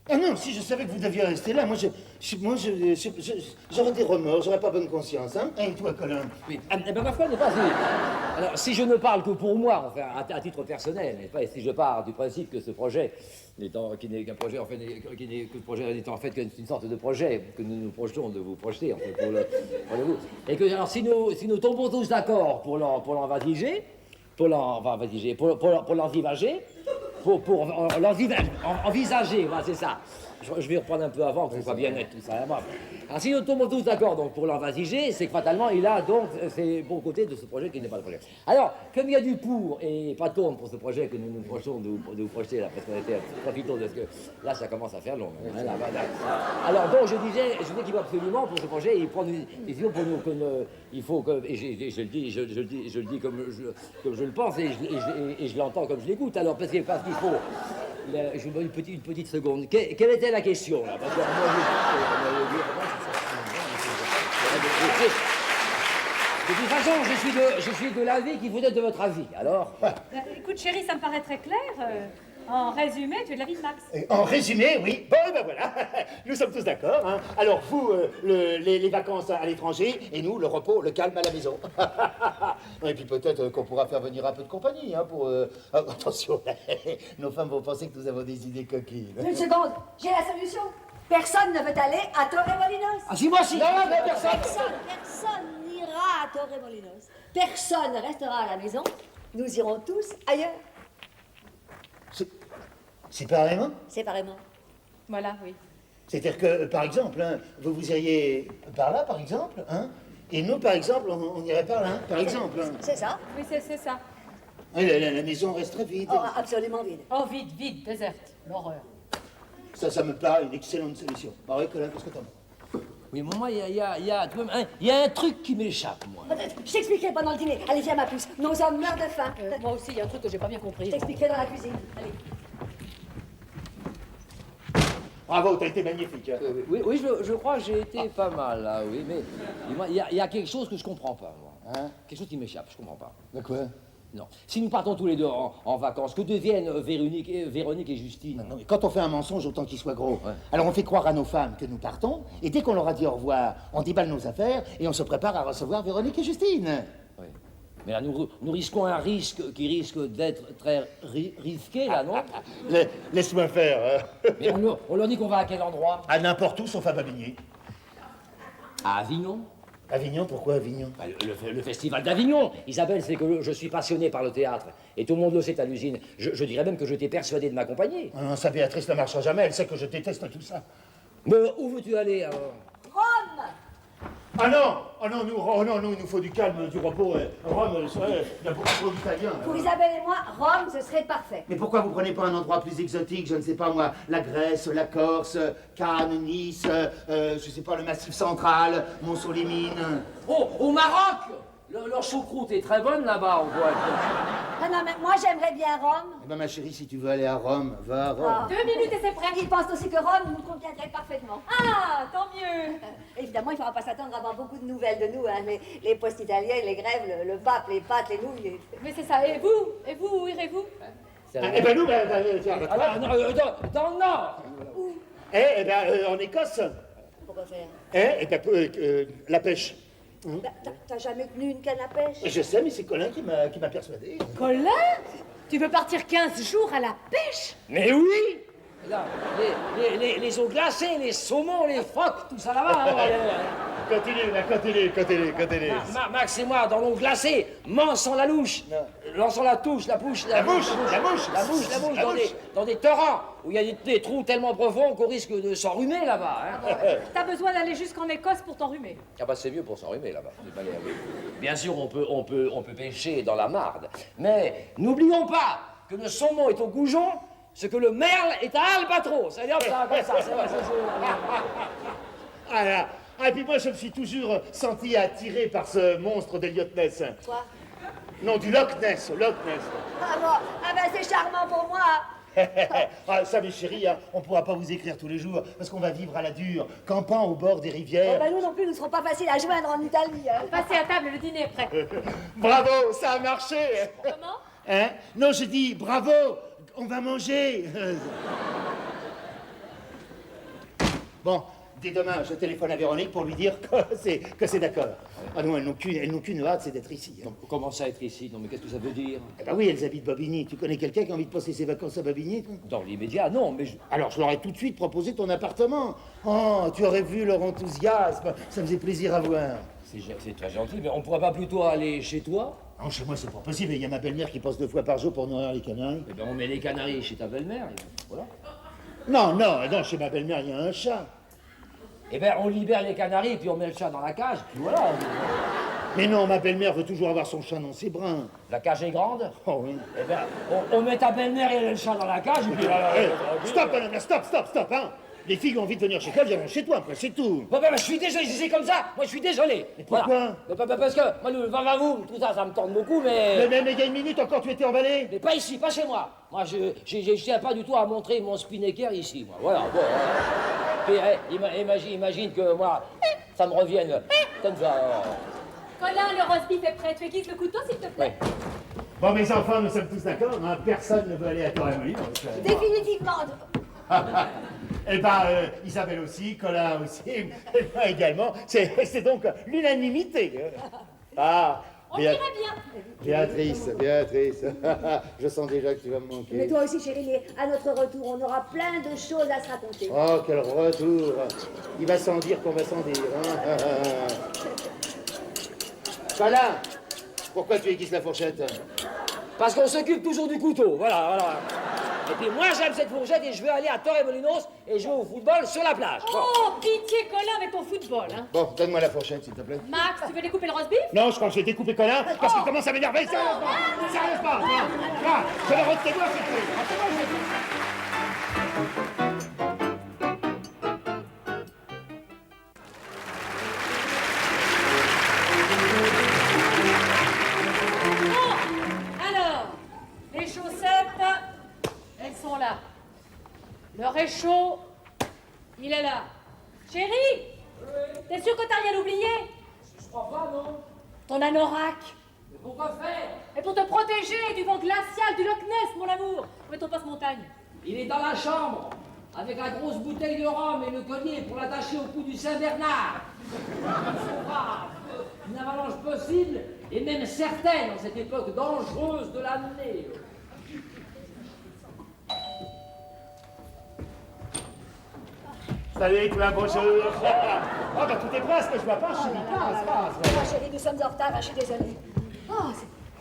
ah non, si je savais que vous deviez rester là, j'aurais des remords, j'aurais pas bonne conscience, hein. Et toi, Colin? Oui. Eh ben, ma foi n'est pas... Alors, si je ne parle que pour moi, enfin, à titre personnel, n'est-ce pas, et si je pars du principe que ce projet, qui n'est qu'un projet, en fait, que le projet étant en fait qu'une sorte de projet que nous nous projetons de vous projeter, en fait, pour le vous. Et que, alors, si nous tombons tous d'accord pour l'envisager, pour l'envisager, voilà, c'est ça. Je vais reprendre un peu avant, pour que ce soit bien net tout ça. Alors, si nous tombons tous d'accord donc, pour l'envisager, c'est que fatalement, il a donc ses bons côtés de ce projet qui n'est pas le projet. Alors, comme il y a du pour et pas de contre pour ce projet que nous nous projetons de vous projeter, là, parce qu'on était profitons de ce que là, ça commence à faire long. Hein, là. Alors, donc, je disais qu'il faut absolument, pour ce projet, il prend une décision pour nous, il faut que, et je le dis comme je le pense, et je l'entends comme je l'écoute. Alors, parce qu'il faut... Je vous donne une petite seconde. Quelle était la question, là? Parce que de toute façon, je suis de l'avis qui vous êtes de votre avis. Alors... Écoute, chérie, ça me paraît très clair. En résumé, tu es de l'avis de Max. En résumé, oui. Bon, ben voilà, nous sommes tous d'accord. Hein. Alors, vous, les vacances à l'étranger, et nous, le repos, le calme à la maison. Et puis peut-être qu'on pourra faire venir un peu de compagnie, hein, pour... attention, nos femmes vont penser que nous avons des idées coquines. Une seconde, j'ai la solution. Personne ne veut aller à Torremolinos. Ah si, moi si. Non, mais personne. Personne n'ira à Torremolinos. Personne ne restera à la maison. Nous irons tous ailleurs. Séparément? Séparément. Voilà, oui. C'est-à-dire que, par exemple, hein, vous iriez par là, par exemple, hein, et nous, par exemple, on irait par là, par exemple. Hein. C'est ça. Oui, c'est ça. Oui, la maison resterait vide. Oh, absolument vide. Oh, vide, vide, déserte. L'horreur. Ça me paraît une excellente solution. Ah oui, Colin, qu'est-ce que t'en penses? Oui, moi, il y a un truc qui m'échappe, moi. Je t'expliquerai pendant le dîner. Allez, viens, ma puce. Nos hommes meurent de faim. Moi aussi, il y a un truc que j'ai pas bien compris. Je t'expliquerai dans la cuisine. Allez. Bravo, t'as été magnifique. Hein. Oui, je crois que j'ai été pas mal, là, oui, mais il y a quelque chose que je comprends pas, moi. Hein? Quelque chose qui m'échappe, je comprends pas. De quoi? Non. Si nous partons tous les deux en vacances, que deviennent Véronique et Justine? Non, mais quand on fait un mensonge, autant qu'il soit gros. Ouais. Alors on fait croire à nos femmes que nous partons, et dès qu'on leur a dit au revoir, on déballe nos affaires, et on se prépare à recevoir Véronique et Justine. Oui. Mais là, nous risquons un risque qui risque d'être très risqué, là, non? Laisse-moi faire. Mais on leur dit qu'on va à quel endroit? À n'importe où, sauf à Babigny. À Avignon? Avignon, pourquoi Avignon? Bah, le festival d'Avignon. Isabelle, c'est que je suis passionné par le théâtre. Et tout le monde le sait à l'usine. Je dirais même que je t'ai persuadé de m'accompagner. Ah non, ça, Béatrice ne marchera jamais, elle sait que je déteste tout ça. Mais où veux-tu aller, alors? Rome! Ah non, nous, il nous faut du calme, du repos. Rome, c'est vrai, il y a beaucoup trop d'Italiens. Pour Isabelle et moi, Rome, ce serait parfait. Mais pourquoi vous prenez pas un endroit plus exotique, je ne sais pas moi, la Grèce, la Corse, Cannes, Nice, je sais pas, le Massif central, Montceau-les-Mines. Oh, au Maroc! Leur choucroute est très bonne là-bas, on voit. Ah non, mais moi, j'aimerais bien Rome. Eh ben ma chérie, si tu veux aller à Rome, va à Rome. Ah. 2 minutes et c'est prêt. Il pense aussi que Rome nous conviendrait parfaitement. Ah, tant mieux. Évidemment, il ne faudra pas s'attendre à avoir beaucoup de nouvelles de nous, hein, les postes italiens, les grèves, le pape, les pâtes, les nouilles. Mais c'est ça. Et vous, où irez-vous? Eh ben nous, tiens, Ah, non, dans le Nord! en Écosse. Pourquoi faire? La pêche. Bah, t'as jamais tenu une canne à pêche? Je sais, mais c'est Colin qui m'a persuadé. Colin, tu veux partir 15 jours à la pêche? Mais oui! Là, les eaux glacées, les saumons, les phoques, tout ça là-bas. Continue. Max et moi, dans l'eau glacée, lançant la louche, lançant la bouche, dans des torrents où il y a des trous tellement profonds qu'on risque de s'enrhumer là-bas. Hein. T'as besoin d'aller jusqu'en Écosse pour t'enrhumer. Ah bah c'est mieux pour s'enrhumer là-bas. Bien sûr, on peut pêcher dans la Marne, mais n'oublions pas que le saumon est au goujon, ce que le merle est à albatros. C'est-à-dire ça, comme ça, c'est vrai. Et puis moi, je me suis toujours senti attiré par ce monstre d'Eliot Ness. Quoi? Non, du Loch Ness. Ah bon, ah ben c'est charmant pour moi. Ah, ça, mes chéris, hein, on pourra pas vous écrire tous les jours parce qu'on va vivre à la dure, campant au bord des Oh, rivières. ben nous non plus, nous ne serons pas faciles à joindre en Italie. Hein. Passez à table, le dîner est prêt. Bravo, ça a marché. Comment? Hein? Non, je dis bravo, on va manger. Bon, dès demain, je téléphone à Véronique pour lui dire que c'est d'accord. Ah non, elles n'ont qu'une hâte, c'est d'être ici. Hein. Comment ça être ici? Non mais qu'est-ce que ça veut dire? Eh ben oui, elles habitent Bobigny. Tu connais quelqu'un qui a envie de passer ses vacances à Bobigny, toi? Dans l'immédiat, non, mais Alors je leur ai tout de suite proposé ton appartement. Oh, tu aurais vu leur enthousiasme. Ça me faisait plaisir à voir. c'est très gentil, mais on pourrait pas plutôt aller chez toi? Non, chez moi, c'est pas possible. Il y a ma belle-mère qui passe 2 fois par jour pour nourrir les canaris. Eh ben on met les canaris chez ta belle-mère, et voilà. Non, chez ma belle-mère, il y a un chat. Eh ben on libère les canaris, puis on met le chat dans la cage, puis voilà. Mais non, ma belle-mère veut toujours avoir son chat dans ses bras. La cage est grande? Oh oui. Eh ben on met ta belle-mère et le chat dans la cage, et puis voilà. Stop, madame, stop, hein. Les filles ont envie de venir chez toi, elles viendront chez toi, quoi, c'est tout. Bon, je suis désolé, si c'est comme ça, moi je suis désolé. Mais pourquoi? Voilà. Parce que, moi, le va-va-vous, tout ça, ça me tente beaucoup, mais... Mais il y a une minute encore, tu étais emballé. Mais pas ici, pas chez moi. Moi, je tiens pas du tout à montrer mon spinnaker ici, moi. Voilà, bon. Puis, imagine que, moi, ça me revienne comme ça. Colin, le roast beef est prêt. Tu aiguises le couteau, s'il te plaît? Ouais. Bon, mes enfants, nous sommes tous d'accord, hein, personne ne veut aller à Torremolinos. Définitivement. Isabelle aussi, Colin aussi, et moi également. C'est donc l'unanimité. Ah, On dirait bien. Béatrice, je sens déjà que tu vas me manquer. Mais toi aussi, chérie, mais à notre retour, on aura plein de choses à se raconter. Oh, quel retour. Il va sans dire qu'on va sans dire. Hein. Colin, pourquoi tu aiguises la fourchette? Parce qu'on s'occupe toujours du couteau, voilà. Et puis moi, j'aime cette fourchette et je veux aller à Torremolinos et jouer au football sur la plage. Bon. Oh, pitié, Colin, avec ton football, hein. Bon, donne-moi la fourchette, s'il te plaît. Max, tu veux découper le roast beef? Non, je crois que je vais découper Colin parce qu'il commence à m'énerver. Sérieusement, sérieusement. Là, je le rentre tes doigts, s'il te plaît. Rentre-moi, je te dis. Alors, les chaussettes, elles sont là. Le réchaud, il est là. Chérie, t'es sûr que t'as rien oublié? Je crois pas, non. Ton anorak. Mais pourquoi faire? Et pour te protéger du vent glacial du Loch Ness, mon amour. Où est ton passe-montagne? Il est dans la chambre, avec la grosse bouteille de rhum et le collier pour l'attacher au cou du Saint-Bernard. Il faudra une avalanche possible et même certaine en cette époque dangereuse de l'année. Salut, toi, bonjour. Oh, bah, tout est presque, je vois pas, chérie. Passe. Oh, chérie, nous sommes en retard, je suis désolée. Oh,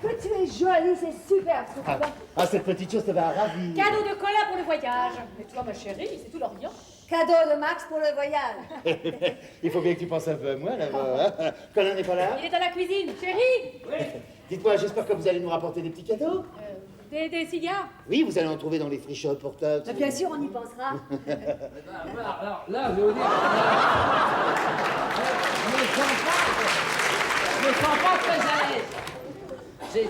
que tu es jolie, c'est superbe, ce que tu vois. Ah, cette petite chose te va ravir. Cadeau de Colin pour le voyage. Mais toi, ma chérie, c'est tout l'Orient. Cadeau de Max pour le voyage. Il faut bien que tu penses un peu à moi, là-bas. Hein? Colin n'est pas là? Il est dans la cuisine. Chérie, Dites-moi, j'espère que vous allez nous rapporter des petits cadeaux. des cigares. Oui, vous allez en trouver dans les free shops portables. Bien sûr, on y pensera. Alors là, je vais vous dire, je me sens pas très à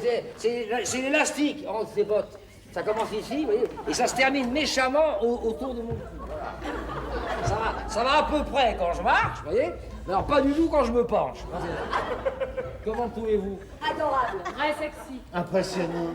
l'aise. C'est l'élastique entre ces bottes. Ça commence ici, vous voyez, et ça se termine méchamment autour de mon cou. Voilà. Ça va à peu près quand je marche, vous voyez, mais alors pas du tout quand je me penche. Comment trouvez-vous? Adorable. Très sexy. Impressionnant.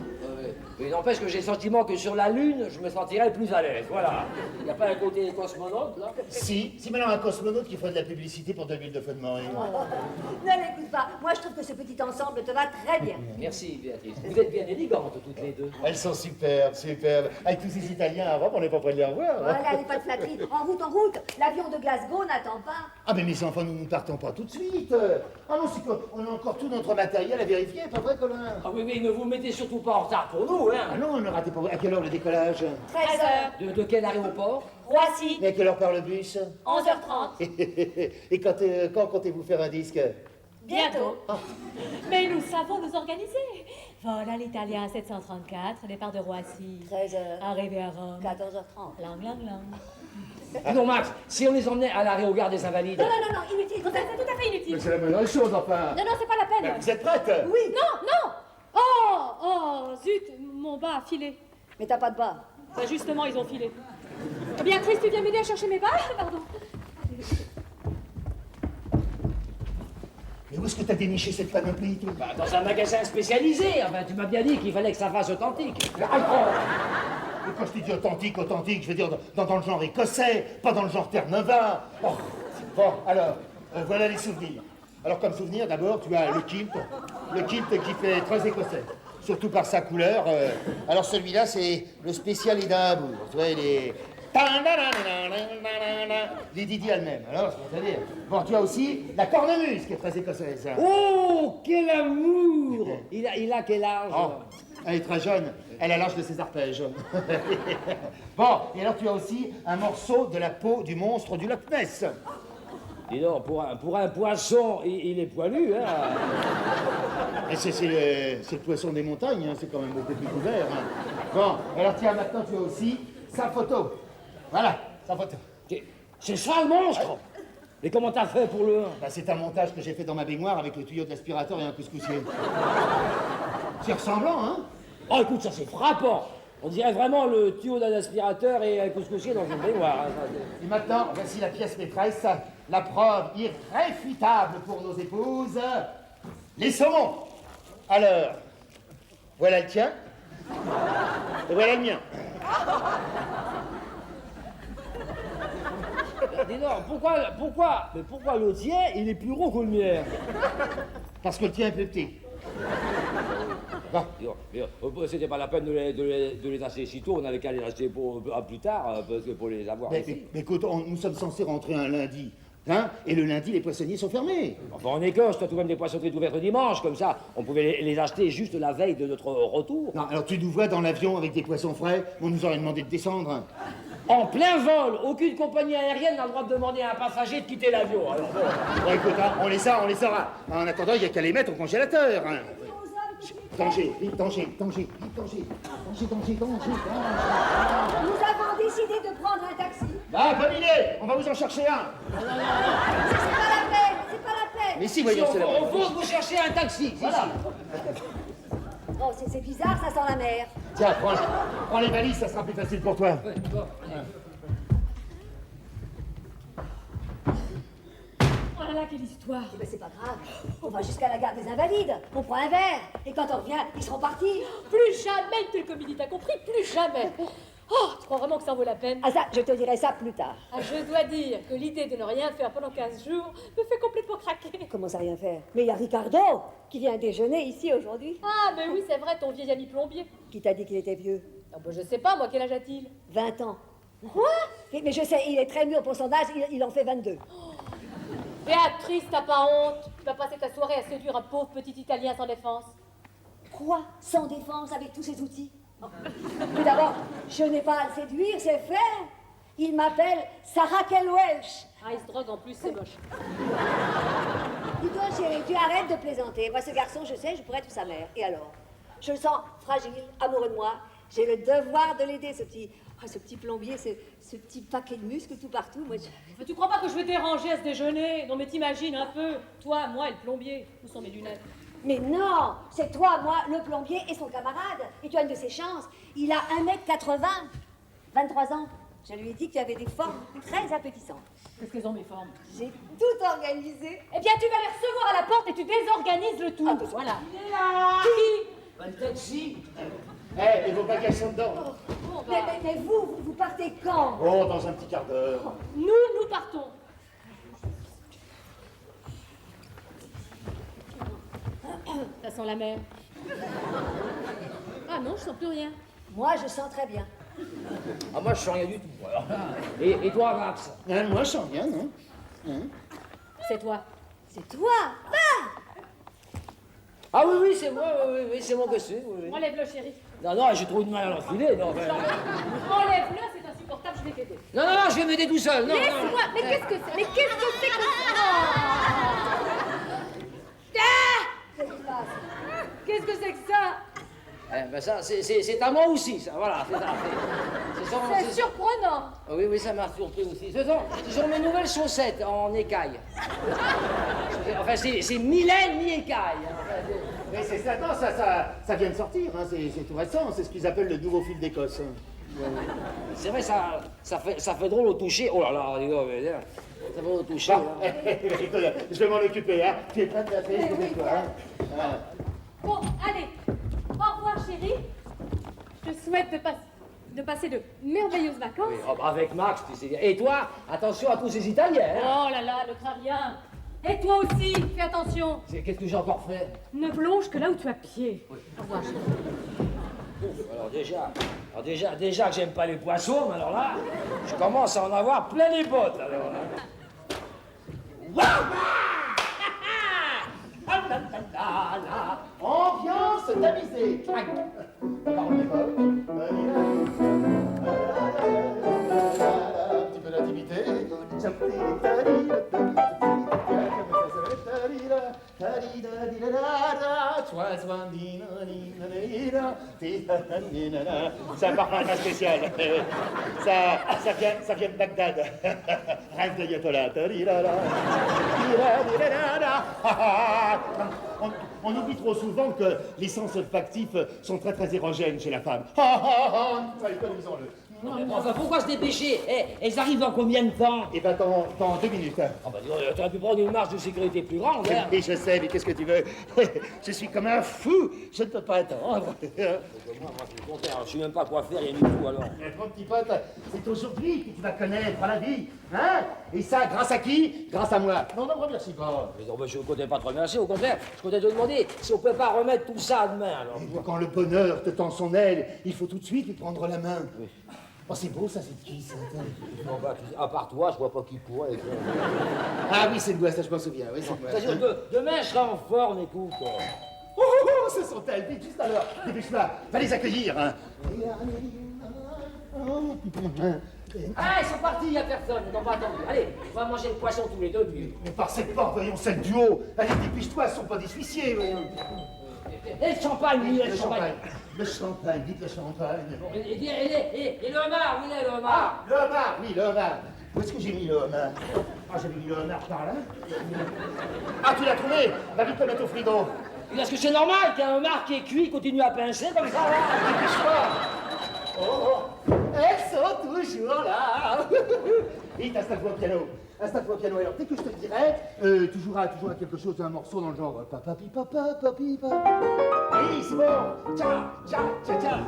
Il n'empêche que j'ai le sentiment que sur la Lune, je me sentirais plus à l'aise. Voilà. Il n'y a pas un côté cosmonaute, là? Si maintenant un cosmonaute qui ferait de la publicité pour de l'huile de feu de morue. Ne l'écoute pas. Moi, je trouve que ce petit ensemble te va très bien. Merci, Béatrice. Vous êtes bien élégantes, toutes les deux. Elles sont superbes, superbes. Avec tous ces Italiens à Rome, on n'est pas près de les revoir. Voilà, allez, pas de flatterie. En route. L'avion de Glasgow n'attend pas. Ah, mais mes enfants, nous ne partons pas tout de suite. Ah non, c'est qu'on a encore tout notre matériel à vérifier, pas vrai, Colin? Ah oui, ne vous mettez surtout pas en retard pour nous, hein. Ah non, ne ratez pas. À quelle heure le décollage? 13h. De quel aéroport? Roissy. Mais à quelle heure part le bus? 11h30. Et quand comptez-vous faire un disque? Bientôt. Mais nous savons nous organiser. Voilà l'Italien 734, départ de Roissy. 13h. Arrivé à Rome. 14h30. Lang. Non, Max, si on les emmenait à l'arrêt au gare des Invalides. Non, inutile. C'est tout à fait inutile. C'est la meilleure chose, enfin. Non, c'est pas la peine. Vous êtes prête? Oui. Non. Oh, zut, mon bas a filé. Mais t'as pas de bas. Bah justement, ils ont filé. Béatrice, tu viens m'aider à chercher mes bas? Pardon. Mais où est-ce que t'as déniché cette panoplie, toi? Bah, dans un magasin spécialisé. Enfin, tu m'as bien dit qu'il fallait que ça fasse authentique. Et quand je te dis authentique, je veux dire dans le genre écossais, pas dans le genre Terre-Neuve. Bon, alors, voilà les souvenirs. Alors, comme souvenir, d'abord, tu as le kilt qui fait très écossais, surtout par sa couleur. Alors, celui-là, c'est le spécial Édimbourg. Tu vois, les Didi elle-même. Alors, c'est-à-dire. Bon, tu as aussi la cornemuse qui est très écossaise. Oh, quel amour! Il a quel âge? Oh, elle est très jeune. Elle a l'âge de ses arpèges. Bon, et alors tu as aussi un morceau de la peau du monstre du Loch Ness. Dis donc, pour un poisson, il est poilu, hein? Et c'est le poisson des montagnes, hein, c'est quand même beaucoup plus couvert. Hein. Bon, alors tiens, maintenant tu as aussi sa photo. Voilà, sa photo. C'est ça le monstre? Et comment t'as fait pour le... Bah, c'est un montage que j'ai fait dans ma baignoire avec le tuyau de l'aspirateur et un couscoussier. C'est ressemblant, hein? Oh, écoute, ça c'est frappant. On dirait vraiment le tuyau d'un aspirateur et un couscoussier dans une baignoire. Hein. Et maintenant, voici la pièce maîtresse, la preuve irréfutable pour nos épouses. Les saumons. Alors, voilà le tien. Et voilà le mien. Dis donc, pourquoi le tien, il est plus gros que le mien? Parce que le tien est plus petit. Bon. C'était pas la peine de les acheter si tôt, on avait qu'à les acheter pour plus tard, parce que pour les avoir ici. Mais écoute, nous sommes censés rentrer un lundi. Hein? Et le lundi, les poissonniers sont fermés. Enfin, en Écosse, t'as tout de même des poissonneries ouvertes le dimanche, comme ça, on pouvait les acheter juste la veille de notre retour. Non, alors tu nous vois dans l'avion avec des poissons frais, on nous aurait demandé de descendre. En plein vol, aucune compagnie aérienne n'a le droit de demander à un passager de quitter l'avion. Alors bon. Bon, écoute, hein, on les saura. En attendant, il n'y a qu'à les mettre au congélateur. Hein. Danger, vite, danger. Nous avons décidé de prendre un taxi. Ah, bonne idée, on va vous en chercher un. C'est pas la peine, c'est pas la peine. Mais si, voyons, c'est la On faut vous chercher un taxi. Voilà. Oh, c'est bizarre, ça sent la mer. Tiens, prends les valises, ça sera plus facile pour toi. Oh là là, quelle histoire. Eh ben, c'est pas grave. On va jusqu'à la gare des Invalides. On prend un verre. Et quand on revient, ils seront partis. Plus jamais une telle comédie, t'as compris? Plus jamais. Oh, tu crois vraiment que ça en vaut la peine? Ah ça, je te dirai ça plus tard. Ah, je dois dire que l'idée de ne rien faire pendant 15 jours me fait complètement craquer. Comment ça rien faire? Mais il y a Ricardo qui vient déjeuner ici aujourd'hui. Ah, mais oui, c'est vrai, ton vieil ami plombier. Qui t'a dit qu'il était vieux? Ah, bah, je sais pas, moi, quel âge a-t-il? 20 ans. Quoi? Mais je sais, il est très mûr pour son âge, il en fait 22. Béatrice, t'as pas honte? Tu vas passer ta soirée à séduire un pauvre petit Italien sans défense. Quoi? Sans défense avec tous ces outils? Oh. Tout d'abord, je n'ai pas à le séduire, c'est fait. Il m'appelle Sarah Welch. Ah, il se drogue en plus, c'est moche. Dis-toi, chérie, tu arrêtes de plaisanter. Moi, ce garçon, je sais, je pourrais être sa mère. Et alors? Je le sens fragile, amoureux de moi. J'ai le devoir de l'aider, ce petit plombier, ce petit paquet de muscles tout partout. Moi, Mais tu crois pas que je vais déranger à ce déjeuner? Non, mais t'imagines un peu. Toi, moi et le plombier. Où sont mes lunettes? Mais non, c'est toi, moi, le plombier et son camarade. Et tu as une de ses chances. Il a 1m80, 23 ans. Je lui ai dit que tu avais des formes très appétissantes. Qu'est-ce qu'elles ont, mes formes? J'ai tout organisé. Eh bien, tu vas les recevoir à la porte et tu désorganises le tout. Voilà. Il est là. Qui? Un taxi. Et vos bagages sont dedans. Bon, bah, Mais vous partez quand? Oh, dans un petit quart d'heure. nous partons. Ça sent la mer. Ah non, je sens plus rien. Moi, je sens très bien. Ah, moi, je sens rien du tout. Alors. Et toi, Max? Moi, je sens bien, non? C'est toi. C'est toi? Ah oui, c'est moi, oui, c'est mon gosse. Oui. Enlève-le, chéri. Non, j'ai trop de mal à l'enfiler. Non, Enlève-le, c'est insupportable, je vais t'aider. non, je vais m'aider tout seul. Non, Laisse-moi. Mais qu'est-ce que c'est? Mais qu'est-ce que c'est que Qu'est-ce qui se passe? Qu'est-ce que c'est que ça? Ben ça, c'est à moi aussi, ça, voilà, c'est ça. C'est surprenant. Oui, ça m'a surpris aussi. Ce sont mes nouvelles chaussettes en écaille. Enfin, c'est mi-laine, mi-écaille. Mais c'est ça, non, ça vient de sortir, hein, c'est tout récent, c'est ce qu'ils appellent le nouveau fil d'Écosse. C'est vrai, ça fait drôle au toucher. Oh là là, les gars, ça fait drôle au toucher. Bon, écoute, je vais m'en occuper, hein. Tu es prête à faire, toi, hein. Bon, allez. Au revoir, chérie. Je te souhaite de passer de merveilleuses vacances. Oui, oh, bah, avec Max, tu sais bien. Et toi, attention à tous ces Italiens. Hein. Oh là là, ne crains rien. Et toi aussi, fais attention. Qu'est-ce que j'ai encore fait? Ne plonge que là où tu as pied. Au revoir, chérie. Alors déjà que j'aime pas les poissons, mais alors là, je commence à en avoir plein les bottes. Alors, Ambiance tamisée. Parole des folles. Un petit peu d'intimité. C'est un parfum très spécial. Ça vient de Bagdad. Rêve d'Ayatollah. On oublie trop souvent que les sens olfactifs sont très très érogènes chez la femme. Ça, économisons-le. enfin, pourquoi se dépêcher? Elles arrivent dans combien de temps? Et ben dans 2 minutes. Ah bah, t'aurais pu prendre une marge de sécurité plus grande, hein. Et je sais, mais qu'est-ce que tu veux? Je suis comme un fou, je ne peux pas attendre. Moi, c'est le contraire, je sais même pas quoi faire, rien du tout, alors. Mon petit pote, c'est aujourd'hui que tu vas connaître la vie, hein? Et ça, grâce à qui? Grâce à moi. Non, ne me remercie pas. Mais non, je ne comptais pas te remercier, au contraire, je comptais te demander si on ne pouvait pas remettre tout ça à demain, alors. Et quand le bonheur te tend son aile, il faut tout de suite lui prendre la main. Oh, c'est beau, ça, c'est qui, ça? Non, bah, à part toi, je vois pas qui pourrait. Ah oui, c'est le gosse, ça, je m'en souviens. Oui, c'est le gosse. Demain, je serai en forme, écoute. Oh, ce sont elles, vite, juste à l'heure. Dépêche-toi, va les accueillir. Hein. Ah, ils sont partis, y a personne, ils n'ont pas attendu. Allez, on va manger le poisson tous les deux, puis... Mais par cette porte, voyons, celle du haut. Allez, dépêche-toi, ce sont pas des huissiers, voyons. Et le champagne, oui, Le champagne. Le champagne, vite le champagne. Et le homard, où il est le homard? Le homard, oui, le homard. Où est-ce que j'ai mis le homard? Ah, j'avais mis le homard par là. Ah, tu l'as trouvé? Va vite le mettre au frigo. Est-ce que c'est normal qu'un homard qui est cuit continue à pincer comme ça, là? Dépêche-toi. Oh, elles sont toujours là. Vite, installe-toi au piano. Installe-toi au piano. Alors, dès que je te le dirai, tu joueras quelque chose, un morceau dans le genre papa, pi, papa, papi, papa. Oui, c'est bon. Ciao, ciao, ciao, ciao.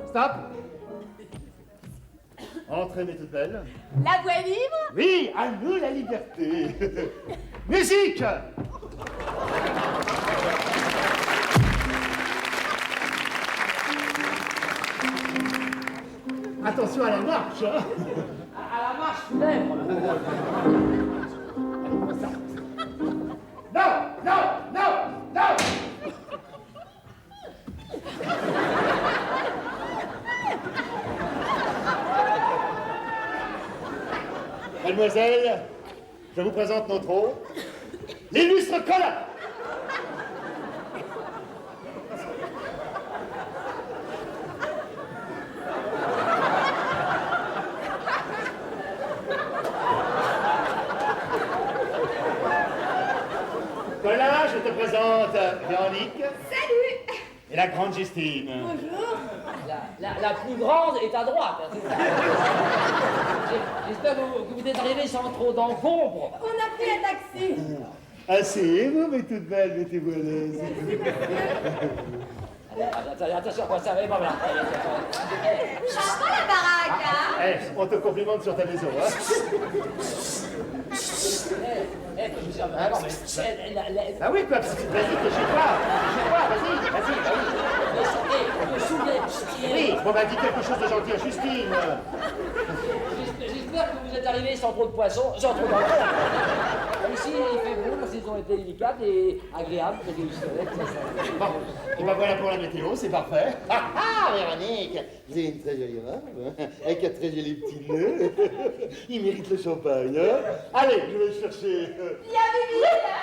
Stop. Entrez, mes toutes belles. La voix libre? Oui, à nous la liberté. Musique. Attention à la marche. Hein. À la marche funèbre. Non. Mademoiselle, je vous présente notre hôte, l'illustre Colin. Colin, je te présente Véronique. Salut! Et la grande Justine. Bonjour. La plus grande est à droite, hein, c'est ça. J'espère que vous êtes arrivés sans trop d'encombre. On a pris un taxi. Asseyez-vous, mes toutes belles, mettez-vous à l'aise. Attention, ça va, voilà. Sympa la baraque, hein? Eh, on te complimente sur ta maison, hein. Ah oui, quoi, vas-y, chez toi, vas-y. Oui, bon, bah, dis quelque chose de gentil à Justine. J'espère que vous êtes arrivés sans trop de poissons, sans trop d'encombre. Ici, il fait beau, la saison est délicate et agréable, c'est du soleil, ça. Bon, et ben voilà pour la météo, c'est parfait. Ah, Véronique, vous avez une très jolie robe, avec un très joli petit nœud. Il mérite le champagne, hein. Allez, je vais chercher... Il y a Bibi, là?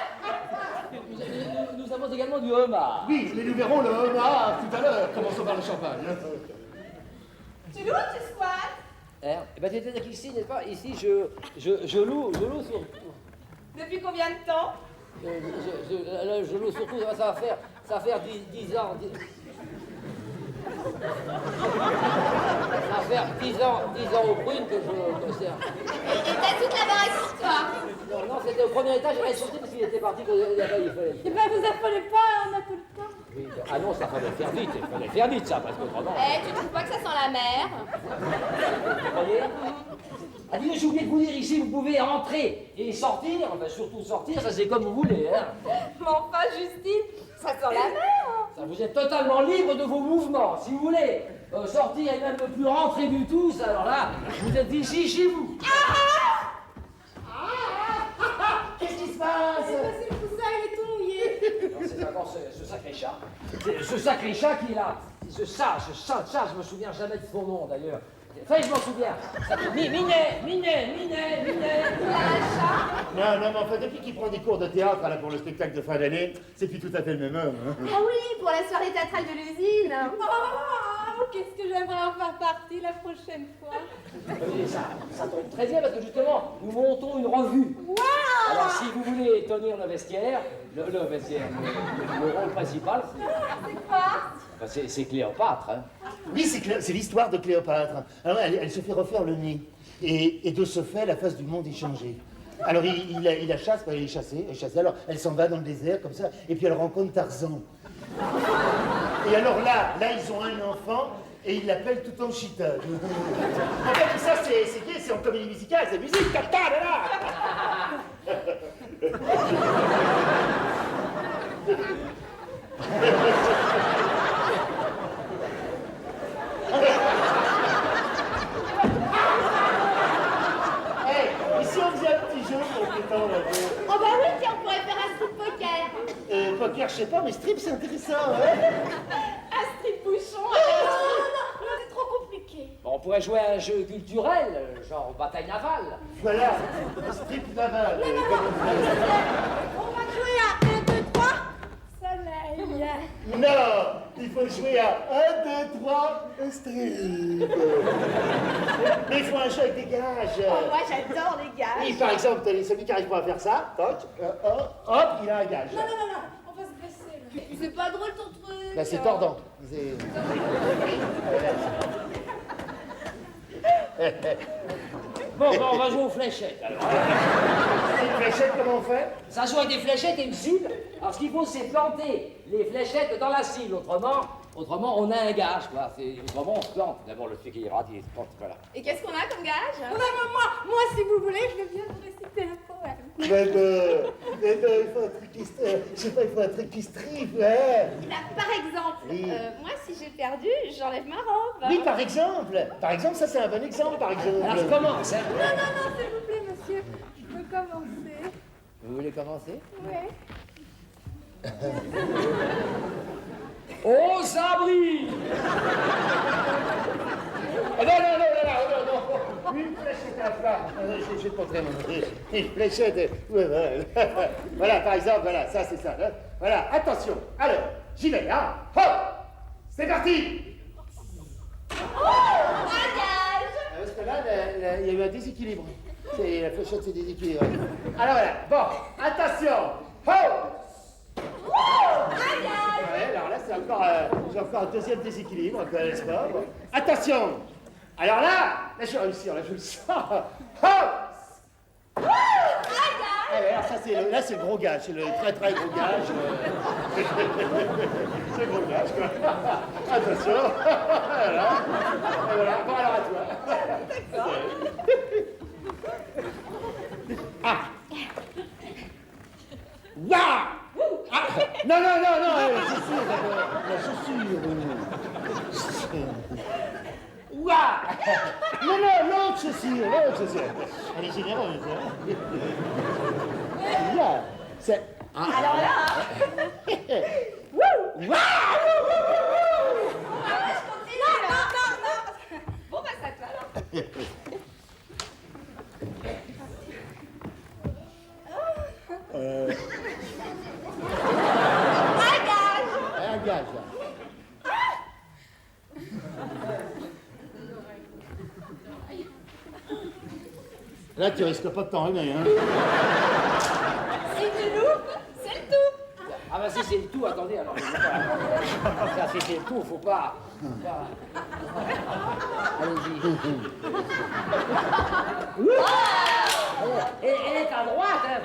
Nous avons également du homard. Oui, mais nous verrons le homard tout à l'heure. Commençons par le champagne. Tu loues ou tu squattes? Eh ben, c'est-à-dire qu'ici, n'est-ce pas, ici, je loue surtout. Depuis combien de temps? Je loue surtout, ça va faire 10 ans. Ça va faire 10 ans au prune que je sers. Et t'as toute la baraque pour toi? Non, c'était au premier étage, il est sorti parce qu'il était parti quand il fallait. Eh ben, vous affolez pas, on a tout le temps. Oui, ah non, ça fallait faire vite, ça, parce que autrement. Eh, tu trouves pas que ça sent la mer? Vous croyez? Ah, dis, j'ai oublié de vous dire, ici, vous pouvez entrer et sortir, enfin, surtout sortir, ça c'est comme vous voulez, hein. Mais enfin, Justine, ça sent la mer. Ça, vous êtes totalement libre de vos mouvements. Si vous voulez sortir et même ne plus rentrer du tout, ça, alors là, vous êtes ici, chez vous. Qu'est-ce qui se passe? C'est le poussin, il est tout mouillé. Non, c'est encore ce sacré chat. Ce sacré chat qui est là. Ce chat, je me souviens jamais de son nom d'ailleurs. Enfin, je m'en souviens. Minet. Non, mais enfin, depuis qu'il prend des cours de théâtre là, pour le spectacle de fin d'année, c'est plus tout à fait le même homme. Hein. Ah oui, pour la soirée théâtrale de l'usine. Oh, qu'est-ce que j'aimerais en faire partie la prochaine fois. Ça tombe très bien parce que justement, nous montons une revue. Waouh! Alors, si vous voulez tenir le vestiaire, le rôle principal, C'est quoi? enfin, c'est Cléopâtre. Hein. Oui, c'est l'histoire de Cléopâtre. Alors, elle se fait refaire le nez. Et de ce fait, la face du monde est changée. Alors il la chasse, elle est chassée, alors elle s'en va dans le désert comme ça, et puis elle rencontre Tarzan. Et alors là ils ont un enfant, et ils l'appellent tout en chita. En fait, ça c'est gay, c'est en comédie musicale, c'est musique, tata, là là. Hey, ici on faisait un petit jeu pour détendre un peu. Oh bah oui, tiens, on pourrait faire un strip poker. Poker, je sais pas, mais strip c'est intéressant, ouais. Un strip bouchon. Non, c'est trop compliqué. Bon, on pourrait jouer à un jeu culturel, genre bataille navale. Voilà, strip naval. On va jouer à 1, 2, 3. Soleil. Non, il faut jouer à 1, 2, 3, strip. Mais il faut un jeu avec des gages. Oh, moi j'adore les gages. Oui, par exemple, celui qui arrive pas à faire ça, toc, hop, il a un gage. Non, on va se blesser. Là. Mais c'est pas drôle ton truc. Là, c'est tordant. Bon, on va jouer aux fléchettes, alors. Une fléchette, comment on fait? Ça joue avec des fléchettes et une cible. Alors, ce qu'il faut, c'est planter les fléchettes dans la cible. Autrement, on a un gage, quoi. Autrement, on se plante. D'abord, le fait qu'il rate, il se plante, voilà. Et qu'est-ce qu'on a comme gage? Moi, si vous voulez, je veux bien vous réciter un poème. Mais il faut un truc qui je sais pas, il faut un truc qui stripe, ouais. Bah, par exemple, Oui. moi, si j'ai perdu, j'enlève ma robe. Oui, par exemple, ça c'est un bon exemple, par exemple. Alors, je commence, hein. Non, s'il vous plaît, monsieur. Je peux commencer. Vous voulez commencer? Ouais. Aux abris! Non. Une fléchette à plat. Je vais te montrer, une fléchette. Ouais. Voilà, par exemple, voilà, ça c'est ça. Hein. Voilà, attention. Alors, j'y vais, hein. Hop! C'est parti! Parce que là, il y a eu un déséquilibre. La fléchette s'est déséquilibrée. Alors voilà, bon, attention! Hop! Ouais, alors là, j'ai encore un deuxième déséquilibre, n'est-ce pas? Bon. Attention! Alors là, je vais réussir, là, je le sens. Hop! Ah ouais, alors ça, c'est le gros gage, c'est le très très gros gage. C'est le gros gage, quoi. Attention! Voilà. Bon, alors à toi. Ah! Waouh! Ah, non, la chaussure d'abord. La chaussure. Waouh! Non, l'autre chaussure. Elle est généreuse, hein? Là, c'est... Alors là... Waouh! Non. Bon, bah, ça te va, alors. Un gage, là. Là, tu risques pas de t'en remettre, hein? Si tu loupes, c'est le tout. Ah bah si c'est le tout, attendez, alors. Ça, si c'est le tout, faut pas... Allez-y. Elle est à droite, hein.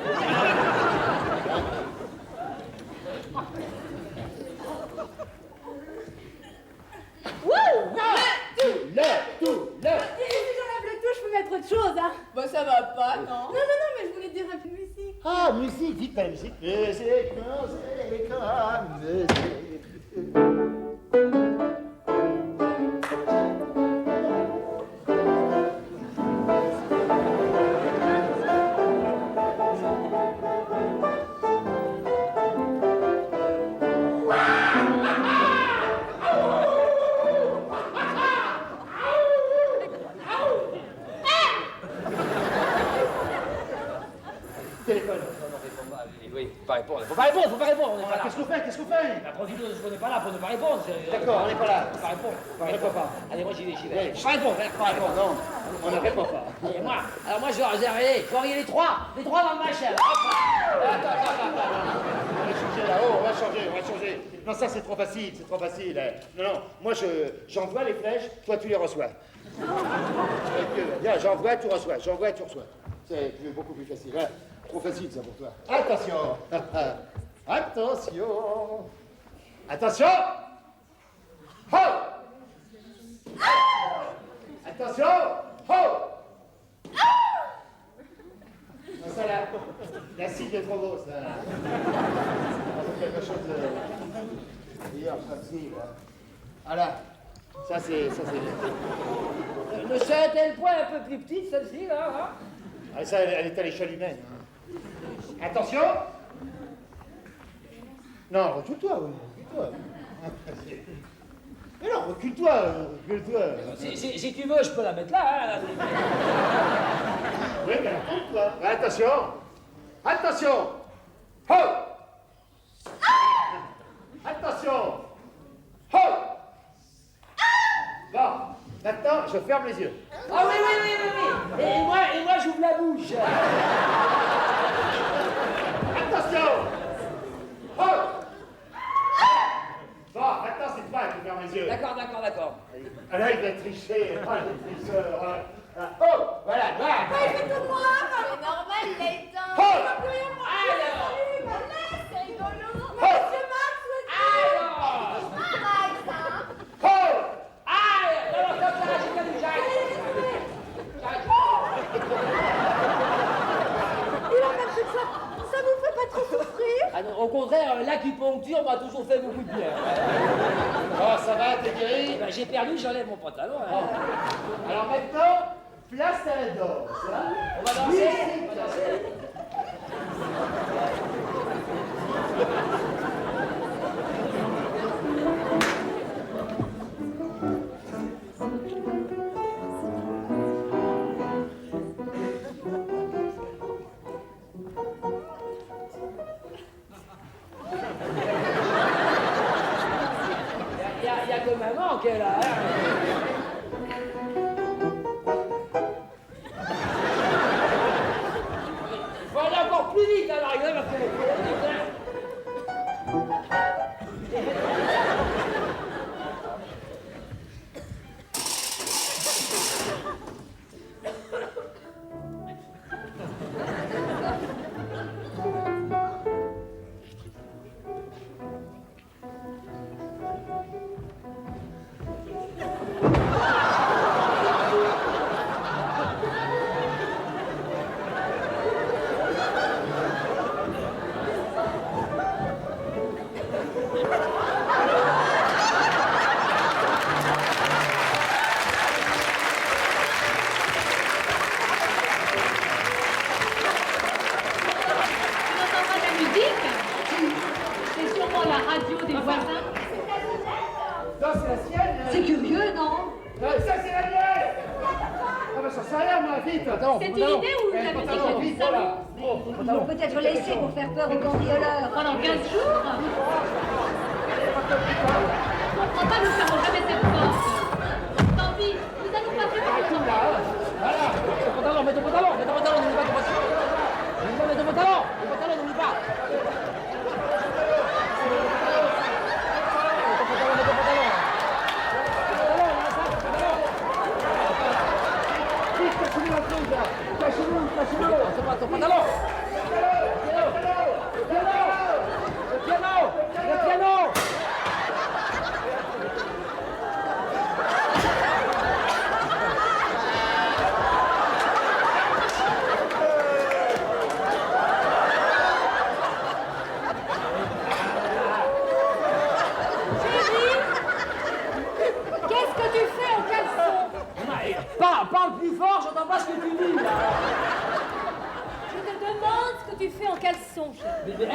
Le tout. Et si j'enlève le tout, je peux mettre autre chose, hein. Bah, ça va pas, non. Non, mais je voulais dire un peu de musique. Ah, musique, vite la musique. Musique. Téléphone. Oui, faut pas répondre, on n'est pas là. Qu'est-ce qu'on fait? La profiteuse, on n'est pas là pour ne pas répondre. D'accord, on n'est pas là. Faut pas répondre. On répond pas. Allez, moi j'y vais. Ouais. Faut pas répondre. Non, on ne répond pas. Allez, moi je vais réserver. Faut envoyer les trois dans le machin. Attends. On va changer là-haut, on va changer. Non, ça c'est trop facile. Non, moi j'envoie les flèches, toi tu les reçois. Bien, j'envoie, tu reçois. C'est beaucoup plus facile. Hein. Trop facile, ça, pour toi. Attention. Attention. Attention. Ho. Attention. Ho. Non, ça, la cible est trop grosse. Ça quelque chose de... D'ailleurs, ça, cible. Voilà. Ça, c'est... Le tel point un peu plus petite, celle-ci, là. Hein. Ah, ça, elle est à l'échelle humaine. Hein. Attention. Non, recule-toi, oui. Recule-toi. Mais non, recule-toi, recule-toi. Si tu veux, je peux la mettre là. Hein. Oui, mais recule-toi. Attention. Attention. Ho. Attention. Ho. Bon, maintenant, je ferme les yeux. Ah oui. Et moi j'ouvre la bouche. Attention. Ho. Bon, maintenant, c'est toi qui ferme les yeux. D'accord. Ah là, il va tricher. Ah, le tricheur. Oh, voilà, voilà. Ouais, il fait comme moi. C'est normal, il a éteint. Oh. Il va plus rien voir. C'est rigolo. Monsieur Max, Max, hein. Oh. Il a même fait ça. Ça vous fait pas trop souffrir? Ah non, au contraire, l'acupuncture m'a toujours fait beaucoup de bien. Oh, ça va, t'es Eh guéri? ben, j'ai perdu, j'enlève mon pantalon. Hein. Alors maintenant, place à la danse. Hein. On va danser. Il y a que maman qui est là. Hein. Faut aller encore plus vite alors, parce que... C'est une idée ou la musique est Voilà. Ils vont peut-être laisser pour faire peur aux cambrioleurs. Pendant 15 jours On ne comprend pas, nous ferons jamais cette porte. Tant pis, nous allons pas faire tout là. Voilà, mets ton pantalon, n'oublie pas ton pantalon. Mets ton pantalon, n'oublie pas. Ton pantalon. Le piano. Qu'est-ce que tu fais en caleçon? Parle plus fort, j'entends pas ce que tu dis. Je te demande ce que tu fais en caleçon, chérie.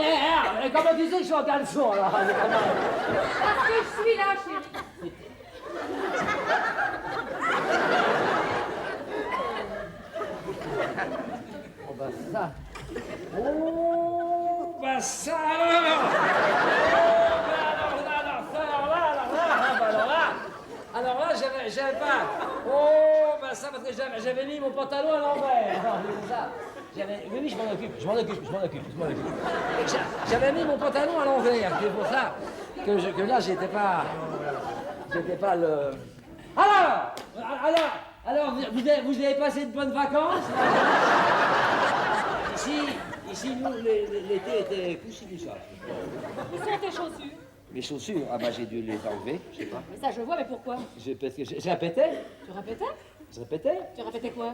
Mais comment tu sais que je suis en caleçon alors? Parce que je suis là, chérie. Oh bah ça. Oh bah ça alors. Alors là, j'avais pas. Oh bah ça parce que j'avais mis mon pantalon à l'envers. Alors, c'est ça. Oui, je m'en occupe. J'avais mis mon pantalon à l'envers, c'est pour ça que là j'étais pas le. Alors, vous avez passé de bonnes vacances? Ici, nous, l'été était poussif. Où sont tes chaussures? Mes chaussures, ah bah j'ai dû les enlever, je sais pas. Mais ça, je vois, mais pourquoi? Parce que je répétais. Tu répétais? Je répétais. Tu répétais quoi?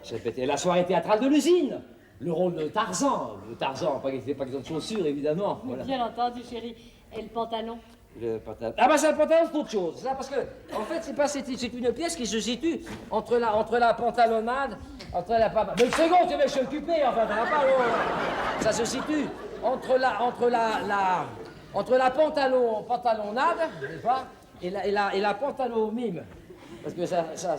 Je répétais la soirée théâtrale de l'usine. Le rôle de Tarzan. Le Tarzan, pas question de chaussures, évidemment. Voilà. Bien entendu, chérie. Et le pantalon? Le pantalon. Ah bah c'est un pantalon, c'est autre chose. Ça, parce que, en fait, c'est une pièce qui se situe entre la pantalonnade, entre la... Mais une seconde, je suis occupé, enfin, ça va pas, oh. Ça se situe entre la pantalonnade, n'est-ce pas, et la pantalon mime. Parce que ça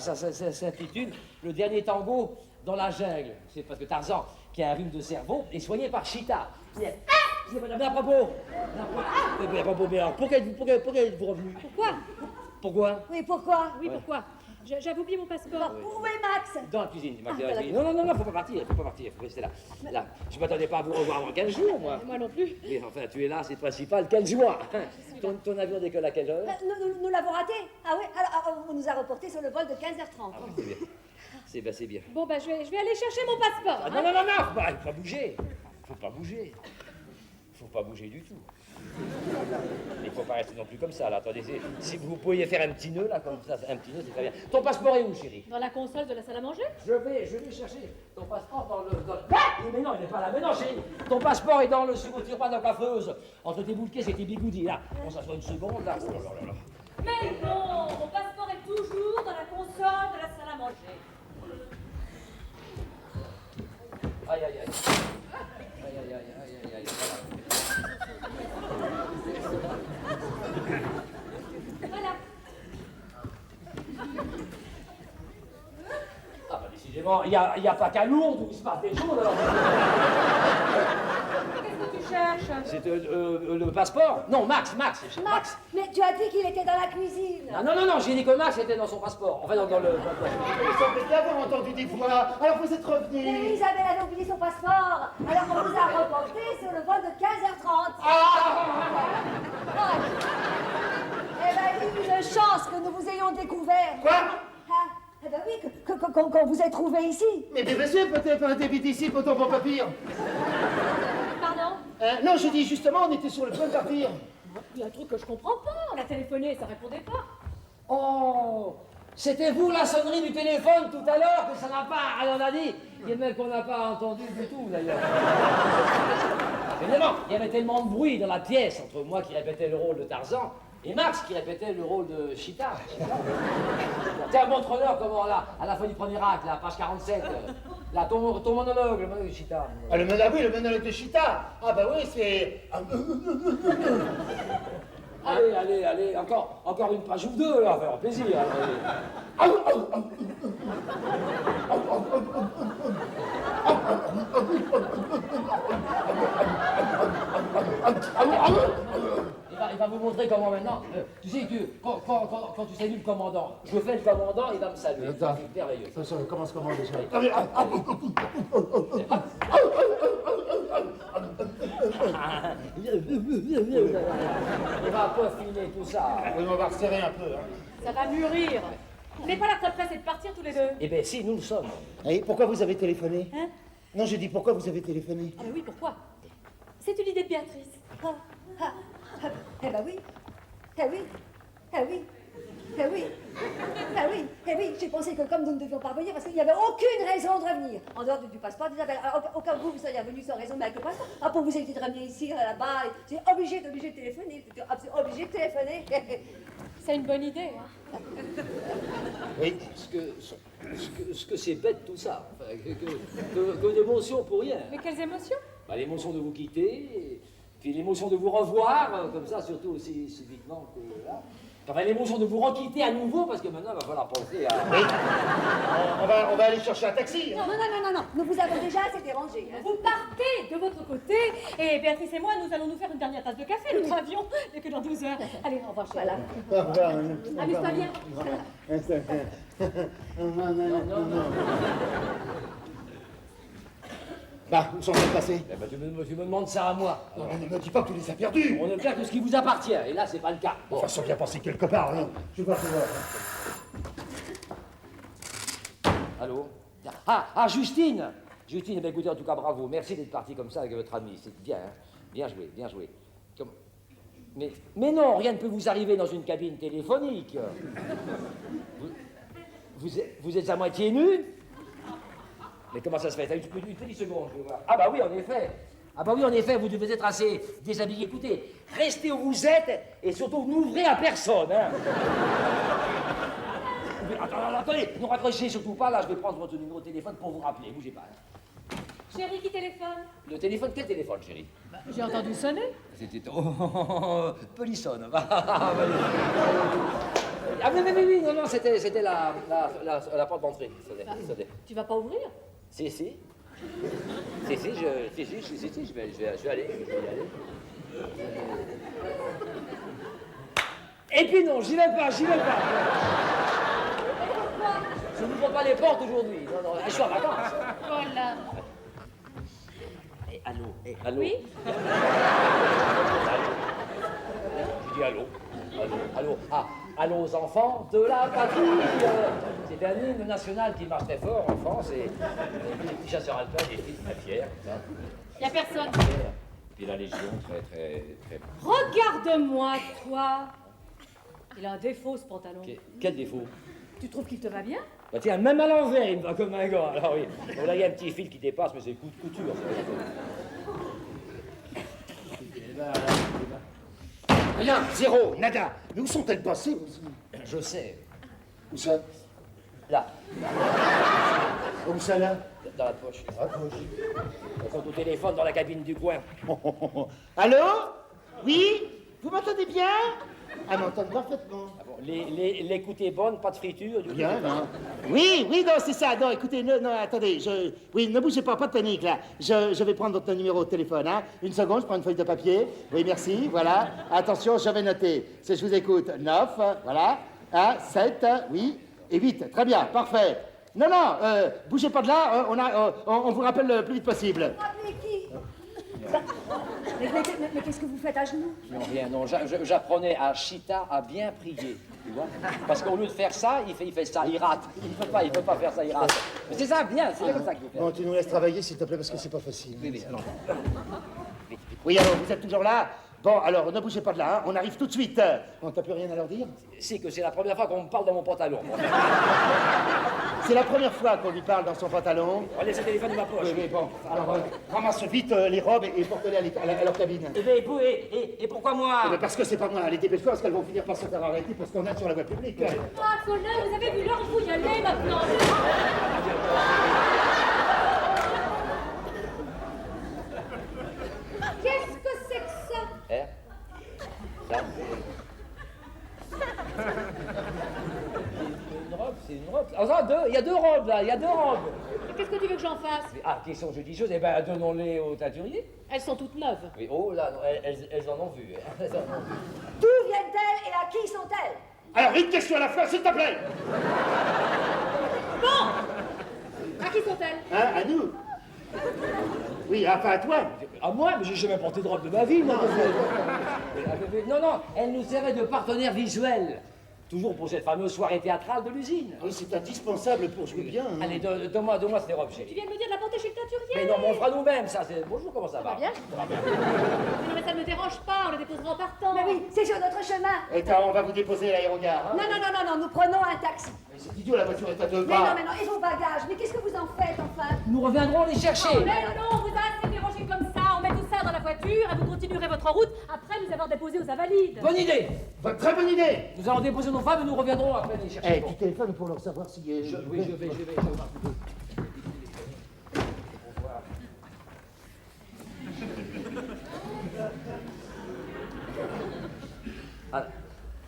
s'intitule Le dernier tango dans la jungle. C'est parce que Tarzan, qui a un rhume de cerveau, est soigné par Chita. Mais à propos, mais alors, pourquoi êtes-vous revenu? Pourquoi? Pourquoi? Oui, pourquoi? Oui, pourquoi? J'avais oublié mon passeport. Où est Max? Dans la cuisine. Ah, Non, faut pas partir, faut rester là. Là, je m'attendais pas à vous revoir en 15 jours, moi. Moi non plus. Mais enfin, tu es là, c'est le principal. Quelle joie! Ton avion décolle à quelle heure? Nous l'avons raté. Ah oui, alors on nous a reporté sur le vol de 15h30. Ah, c'est bien. C'est bien. Bon, ben, je vais aller chercher mon passeport. Ah, non, faut pas bouger. Faut pas bouger du tout. Il faut pas rester non plus comme ça, là. Attendez, si vous pourriez faire un petit nœud, là, comme ça, un petit nœud, c'est très bien. Ton passeport est où, chérie? Dans la console de la salle à manger? Je vais chercher ton passeport dans le... Ah mais non, il n'est pas là. Mais non, chérie, ton passeport est dans le tiroir de la coiffeuse. Entre tes boules de caisse et tes bigoudis, là. On s'assoit une seconde, là. Oh là là. Mais non, mon passeport est toujours dans la console de la salle à manger. Aïe. Voilà. Ah bah décidément, il n'y a pas qu'à Lourdes où il se passe des choses, alors. Qu'est-ce que tu cherches? C'est le passeport? Non, Max. Max, mais tu as dit qu'il était dans la cuisine. Ah, non, j'ai dit que Max était dans son passeport. Enfin, dans le... Il semblait bien avoir entendu des voix. Alors vous êtes Mais revenu. Isabelle avait oublié son passeport. Alors on nous a reporté sur le vol de 15h30. Eh ben, une chance que nous vous ayons découvert. Quoi? Ah, eh ben oui, qu'on vous ait trouvé ici. Mais bien sûr, peut-être on était vite ici, autant pour pas pire. Pardon? Non, je dis justement, on était sur le point de partir. Il y a un truc que je comprends pas. On a téléphoné, ça répondait pas. Oh, c'était vous la sonnerie du téléphone tout à l'heure que ça n'a pas... Alors on a dit, il y a même qu'on n'a pas entendu du tout d'ailleurs. Évidemment, il y avait tellement de bruit dans la pièce entre moi qui répétais le rôle de Tarzan et Max qui répétait le rôle de Chita. Tiens, montre-leur comment là, à la fin du premier acte, là, page 47, là, ton monologue, le monologue de Chita. Ah, le monologue de Chita. Ah bah oui, c'est... Allez, encore une page ou deux, là, faire plaisir. Il va vous montrer comment maintenant. Tu sais que quand tu salues le commandant, je fais le commandant, il va me saluer. Attends. C'est merveilleux. Attention, commence comment déjà? Il va peaufiner tout ça. Oui, mais on va resserrer un peu. Hein. Ça va mûrir. Vous n'êtes pas là très pressés de partir tous les deux? Eh bien, si, nous le sommes. Et pourquoi vous avez téléphoné? Hein? Non, je dis pourquoi vous avez téléphoné? Ah mais oui, pourquoi? C'est une idée de Béatrice. Eh ben oui. Eh oui, j'ai pensé que comme nous ne devions pas revenir, parce qu'il n'y avait aucune raison de revenir, en dehors du passeport d'Isabelle. Alors, au cas où vous soyez venu sans raison, mais avec le passeport, pour vous éviter de revenir ici, là-bas, j'ai obligé de téléphoner, obligé de téléphoner. C'est une bonne idée, hein? Oui. Ce que c'est bête tout ça. Enfin, que d'émotion pour rien. Mais quelles émotions? Bah, l'émotion de vous quitter, puis l'émotion de vous revoir, comme ça, surtout aussi subitement que là. Enfin, l'émotion de vous requitter à nouveau, parce que maintenant, il va falloir penser à... Oui. On va aller chercher un taxi. Hein. Non, nous vous avons déjà assez dérangé. Hein. Vous partez de votre côté, et Béatrice et moi, nous allons nous faire une dernière tasse de café. Notre avion n'est que dans 12 heures. Allez, au revoir, chérie. Voilà. Amuse-toi bien. Non. Bah, où sont-ils passés? Eh ben, tu me demandes ça à moi. Non, ne me dis pas que tu les as perdus. On ne perd que ce qui vous appartient, et là, c'est pas le cas. Bon. Enfin, sont bien passés quelque part, non? Je vais voir. Allô? Ah, Justine! Justine, eh bien, écoutez, en tout cas, bravo. Merci d'être parti comme ça avec votre ami. C'est bien, hein. Bien joué, bien joué. Mais non, rien ne peut vous arriver dans une cabine téléphonique. Vous êtes à moitié nu? Mais comment ça se fait? Une petite seconde, je vais voir. Ah bah oui, en effet. Ah bah oui, en effet, vous devez être assez déshabillé. Écoutez, restez où vous êtes et surtout n'ouvrez à personne. Hein. Attendez, ne raccrochez surtout pas. Là, je vais prendre votre numéro de téléphone pour vous rappeler. Bougez pas. Hein. Chérie, qui téléphone? Le téléphone, quel téléphone, chérie? J'ai entendu sonner. C'était... Oh, Polissonne. Ah oui, non, c'était la porte d'entrée qui sonnait. Tu vas pas ouvrir? Si, je vais y aller. Et puis non, j'y vais pas. Je n'ouvre pas les portes aujourd'hui. Non, je suis en vacances. Voilà. Allô? Oui? Je dis allô. Ah, allô aux enfants de la patrie. C'est un hymne national qui marche très fort en France et les petits chasseurs alpins, des filles très fiers. Y a personne. Et puis la Légion, très... Regarde-moi, toi. Il a un défaut, ce pantalon. Quel défaut? Tu trouves qu'il te va bien? Bah tiens, même à l'envers, il me va comme un gars. Alors oui, bon, là, il y a un petit fil qui dépasse, mais c'est coup de couture. Rien, zéro, nada. Mais où sont-elles passées? Je sais. Où ça? Là, Où ça, là? dans la poche. À gauche. On compte au téléphone dans la cabine du coin. Allô? Oui? Vous m'entendez bien? Ah, m'entendent parfaitement. Ah bon, l'écoute est bonne, pas de friture. Du Bien, coup, non? Oui, non, c'est ça. Non, écoutez, non, attendez, oui, ne bougez pas, pas de panique, là. Je vais prendre votre numéro de téléphone, hein. Une seconde, je prends une feuille de papier. Oui, merci, voilà. Attention, je vais noter. Si je vous écoute, 9, voilà. 1, 7, oui, et 8. Très bien, parfait. Non, bougez pas de là, on vous rappelle le plus vite possible. Rappelez qui? Mais qu'est-ce que vous faites à genoux? non, rien, non. J'apprenais à Chita à bien prier, tu vois. Parce qu'au lieu de faire ça, il fait ça, il rate. Il peut pas faire ça, il rate. Mais c'est ça, bien, c'est comme ça qu'il faut faire. Bon, tu nous laisses travailler, s'il te plaît, parce que c'est pas facile. Oui, alors. Oui, alors, vous êtes toujours là? Bon, alors, ne bougez pas de là, hein. On arrive tout de suite. On t'as plus rien à leur dire? C'est que c'est la première fois qu'on me parle dans mon pantalon. C'est la première fois qu'on lui parle dans son pantalon. On laisse le téléphone de ma poche. Oui, bon. Alors, ramasse vite les robes et porte-les à leur cabine. Et pourquoi moi? Eh ben, parce que c'est pas moi, les dépêche-toi, parce qu'elles vont finir par se faire arrêter pour ce qu'on a sur la voie publique. Ah, Colin, vous avez vu l'heure, il faut y aller maintenant. Qu'est-ce que c'est que ça? Hein? Ça, c'est une robe. Ah, il y a deux robes, là, il y a deux robes. Qu'est-ce que tu veux que j'en fasse? Ah, question jeudi chose, eh ben, donnons-les au teinturier. Elles sont toutes neuves. Oui, oh là, non, elles en ont vu. Elles en ont vu. D'où viennent-elles et à qui sont-elles? Alors, une question à la fois, s'il te plaît. À qui sont-elles? Hein, à nous? Oui, enfin à toi. À moi, mais j'ai jamais porté de robe de ma vie, moi. Non, elle nous servait de partenaire visuel. Toujours pour cette fameuse soirée théâtrale de l'usine. Oui, c'est indispensable pour jouer bien. Hein. Allez, donne-moi ces robes, Tu chérie. viens de me dire de la porter chez le teinturier? Mais non, mais on fera nous-mêmes, ça. Bonjour, comment ça va? Ça va bien? Non, mais ça ne me dérange pas, on les déposera en partant. Mais oui, c'est sur notre chemin. Et on va vous déposer à l'aérogare. Hein. Non, nous prenons un taxi. Mais c'est idiot, la voiture est à deux Mais pas. non, et vos bagages? Mais qu'est-ce que vous en faites, enfin? Nous reviendrons les chercher. Mais non, on vous a assez dérangé comme ça. On met tout ça dans la voiture et vous continuerez votre route après nous avoir déposés aux Invalides. Bonne idée. Très bonne idée. Nous allons déposer nos femmes et nous reviendrons après les chercher. Eh, tu téléphones pour leur savoir si... Oui, je vais.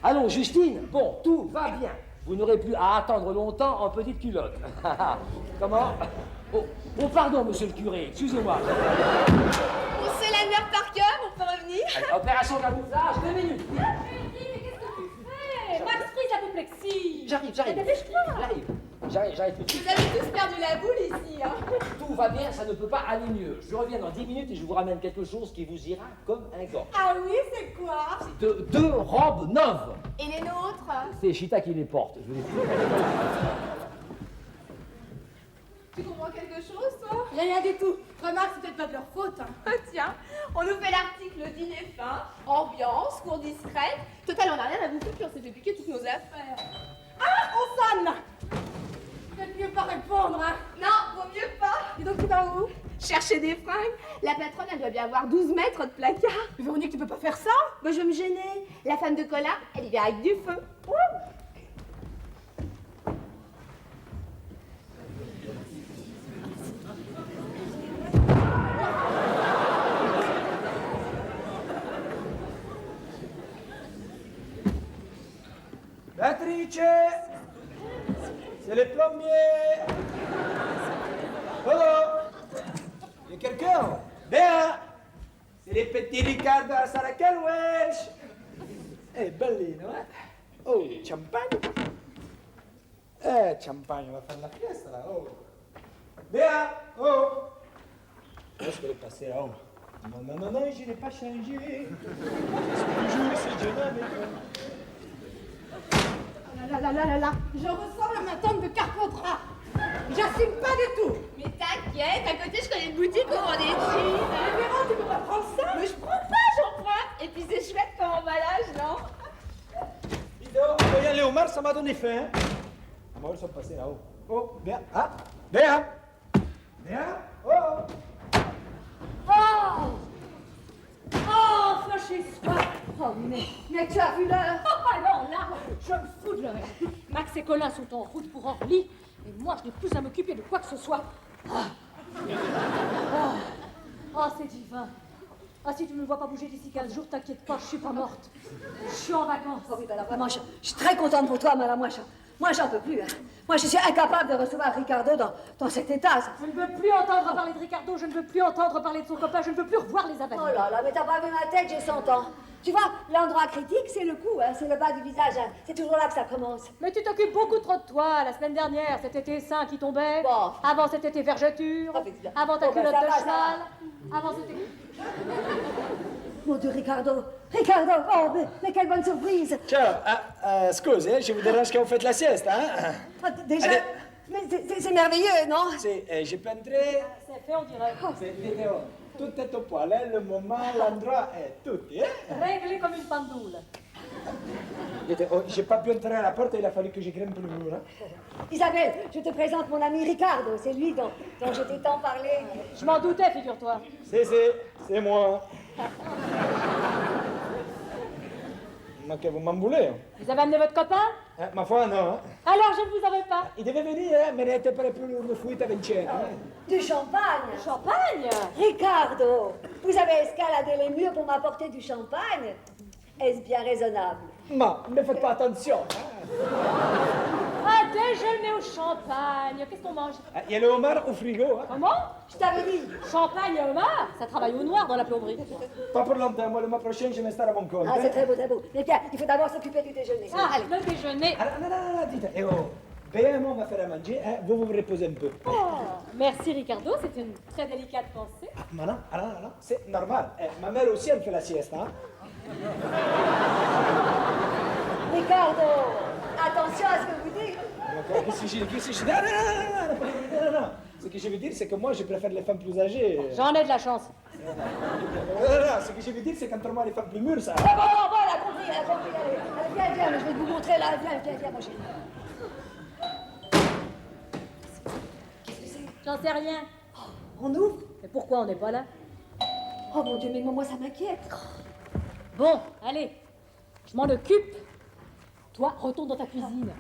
Allons, Justine, bon, tout va bien. Vous n'aurez plus à attendre longtemps en petite culotte. Comment? Oh, pardon, monsieur le curé, excusez-moi. On sait la mère par cœur, on peut revenir. Allez, opération camouflage, 2 minutes. Mais qu'est-ce que tu fais? Max frise l'apoplexie. J'arrive. Mais dépêche-toi. J'arrive tout de suite. Vous avez tous perdu la boule ici, hein. Tout va bien, ça ne peut pas aller mieux. Je reviens dans 10 minutes et je vous ramène quelque chose qui vous ira comme un gant. Ah oui, c'est quoi? Deux robes neuves. Et les nôtres? C'est Chita qui les porte, je vous dis. Tu comprends quelque chose, toi? Rien du tout. Remarque, c'est peut-être pas de leur faute. Hein. Ah, tiens, on nous fait l'article dîner fin, ambiance, cour discrète. Total, on n'a rien à bouffer, puis on s'est fait piquer toutes nos affaires. Ah, on sonne. Peut-être mieux pas répondre, hein. Non, vaut mieux pas. Et donc, tu vas où? Chercher des fringues. La patronne, elle doit bien avoir 12 mètres de placard. Mais Véronique, tu peux pas faire ça. Moi, je vais me gêner. La femme de Colin, elle y vient avec du feu. Ouh. Beatrice, c'est les plombiers. Oh, il y a quelqu'un? Béa, c'est les petits Ricardo à Saracal, wesh. Eh, bellino, eh? Oh, champagne. Champagne, on va faire la fiesta, là, oh. Béa, oh. Où est-ce qu'elle est passée, là-haut? Non, je n'ai pas changé. Je suis jeune avec Là. Je ressemble à ma tante de Carpentras. J'assume pas du tout. Mais t'inquiète, à côté, je connais une boutique où on vend des jeans. Mais Véran, tu peux pas prendre ça. Mais je prends pas, j'en prends. Et puis c'est chouette comme emballage, non? Dites donc, voyant Léomar, ça m'a donné faim. Hein? Ah, moi, ils sont passés là-haut. Oh, Béa. Ah, Béa. Béa. Oh. Oh, fâchez-toi. Oh, mais tu as vu l'heure. Oh, alors là, je me fous de l'heure. Max et Colin sont en route pour Orly, et moi, je n'ai plus à m'occuper de quoi que ce soit. Oh, c'est divin. Ah, si tu ne me vois pas bouger d'ici 15 jours, t'inquiète pas, je suis pas morte. Je suis en vacances. Oh oui, ben alors vraiment, je suis très contente pour toi, madame. Moi, j'en peux plus. Hein. Moi, je suis incapable de recevoir Ricardo dans cet état. Ça. Je ne veux plus entendre parler de Ricardo, je ne veux plus entendre parler de son copain, je ne veux plus revoir les abeilles. Oh là là, mais t'as pas vu ma tête, j'ai 100 ans. Tu vois, l'endroit critique, c'est le cou, hein, c'est le bas du visage. Hein. C'est toujours là que ça commence. Mais tu t'occupes beaucoup trop de toi. La semaine dernière, c'était tes seins qui tombaient. Bon. Avant, c'était tes vergetures. Oh, mais- Avant, ta Oh, ben, culotte ça de va, ça cheval. Avant, c'était... Mon Dieu, Ricardo, oh, mais quelle bonne surprise. Ciao, scusi, je vous dérange quand vous faites la sieste, hein? Ah, déjà, Allez. mais c'est merveilleux, non? Je peux entrer? C'est fait, on dirait. C'est vidéo. Tout est au poil, hein? Le moment, l'endroit, tout, hein? Réglé comme une pendoule. J'ai pas pu entrer à la porte, il a fallu que je grimpe le mur. Hein? Isabelle, je te présente mon ami Ricardo, c'est lui dont je t'ai tant parlé. Je m'en doutais, figure-toi. C'est moi. Ma che vous m'en voulez? Vous avez amené votre copain? Ma foi, non. Hein? Alors, je ne vous en veux pas. Il devait venire, hein? Mais n'était pas plus une fuite à Vincent. Hein? Du champagne. Champagne? Ricardo, vous avez escaladé les murs pour m'apporter du champagne. Est-ce bien raisonnable? Ma, ne faites pas attention. Hein? Un déjeuner au champagne. Qu'est-ce qu'on mange? Il y a le homard au frigo. Hein? Comment? Je t'avais dit. Champagne et homard? Ça travaille au noir dans la plomberie. Pas pour longtemps, moi le mois prochain je m'installe à mon compte. Ah, c'est Hein? très beau, très beau. Mais bien, il faut d'abord s'occuper du déjeuner. Ah, le déjeuner. Alors, non, dites, Béa et moi on va faire à manger, hein? Vous vous reposez un peu. Oh, merci Ricardo, c'est une très délicate pensée. Mais non, c'est normal. Ma mère aussi elle fait la sieste. Hein? Ricardo, attention à ce que vous dites. Qu'est-ce que je dis? Non. Ce que je veux dire, c'est que moi, je préfère les femmes plus âgées. J'en ai de la chance. Non, ce que je veux dire, c'est qu'entre moi et les femmes plus mûres, ça... Bon, elle a compris. Allez, viens, je vais vous montrer là. Viens, mon chéri. Qu'est-ce que c'est? J'en sais rien. On ouvre? Mais pourquoi on n'est pas là? Oh mon Dieu, mais moi ça m'inquiète. Bon, allez, je m'en occupe. Toi, retourne dans ta cuisine.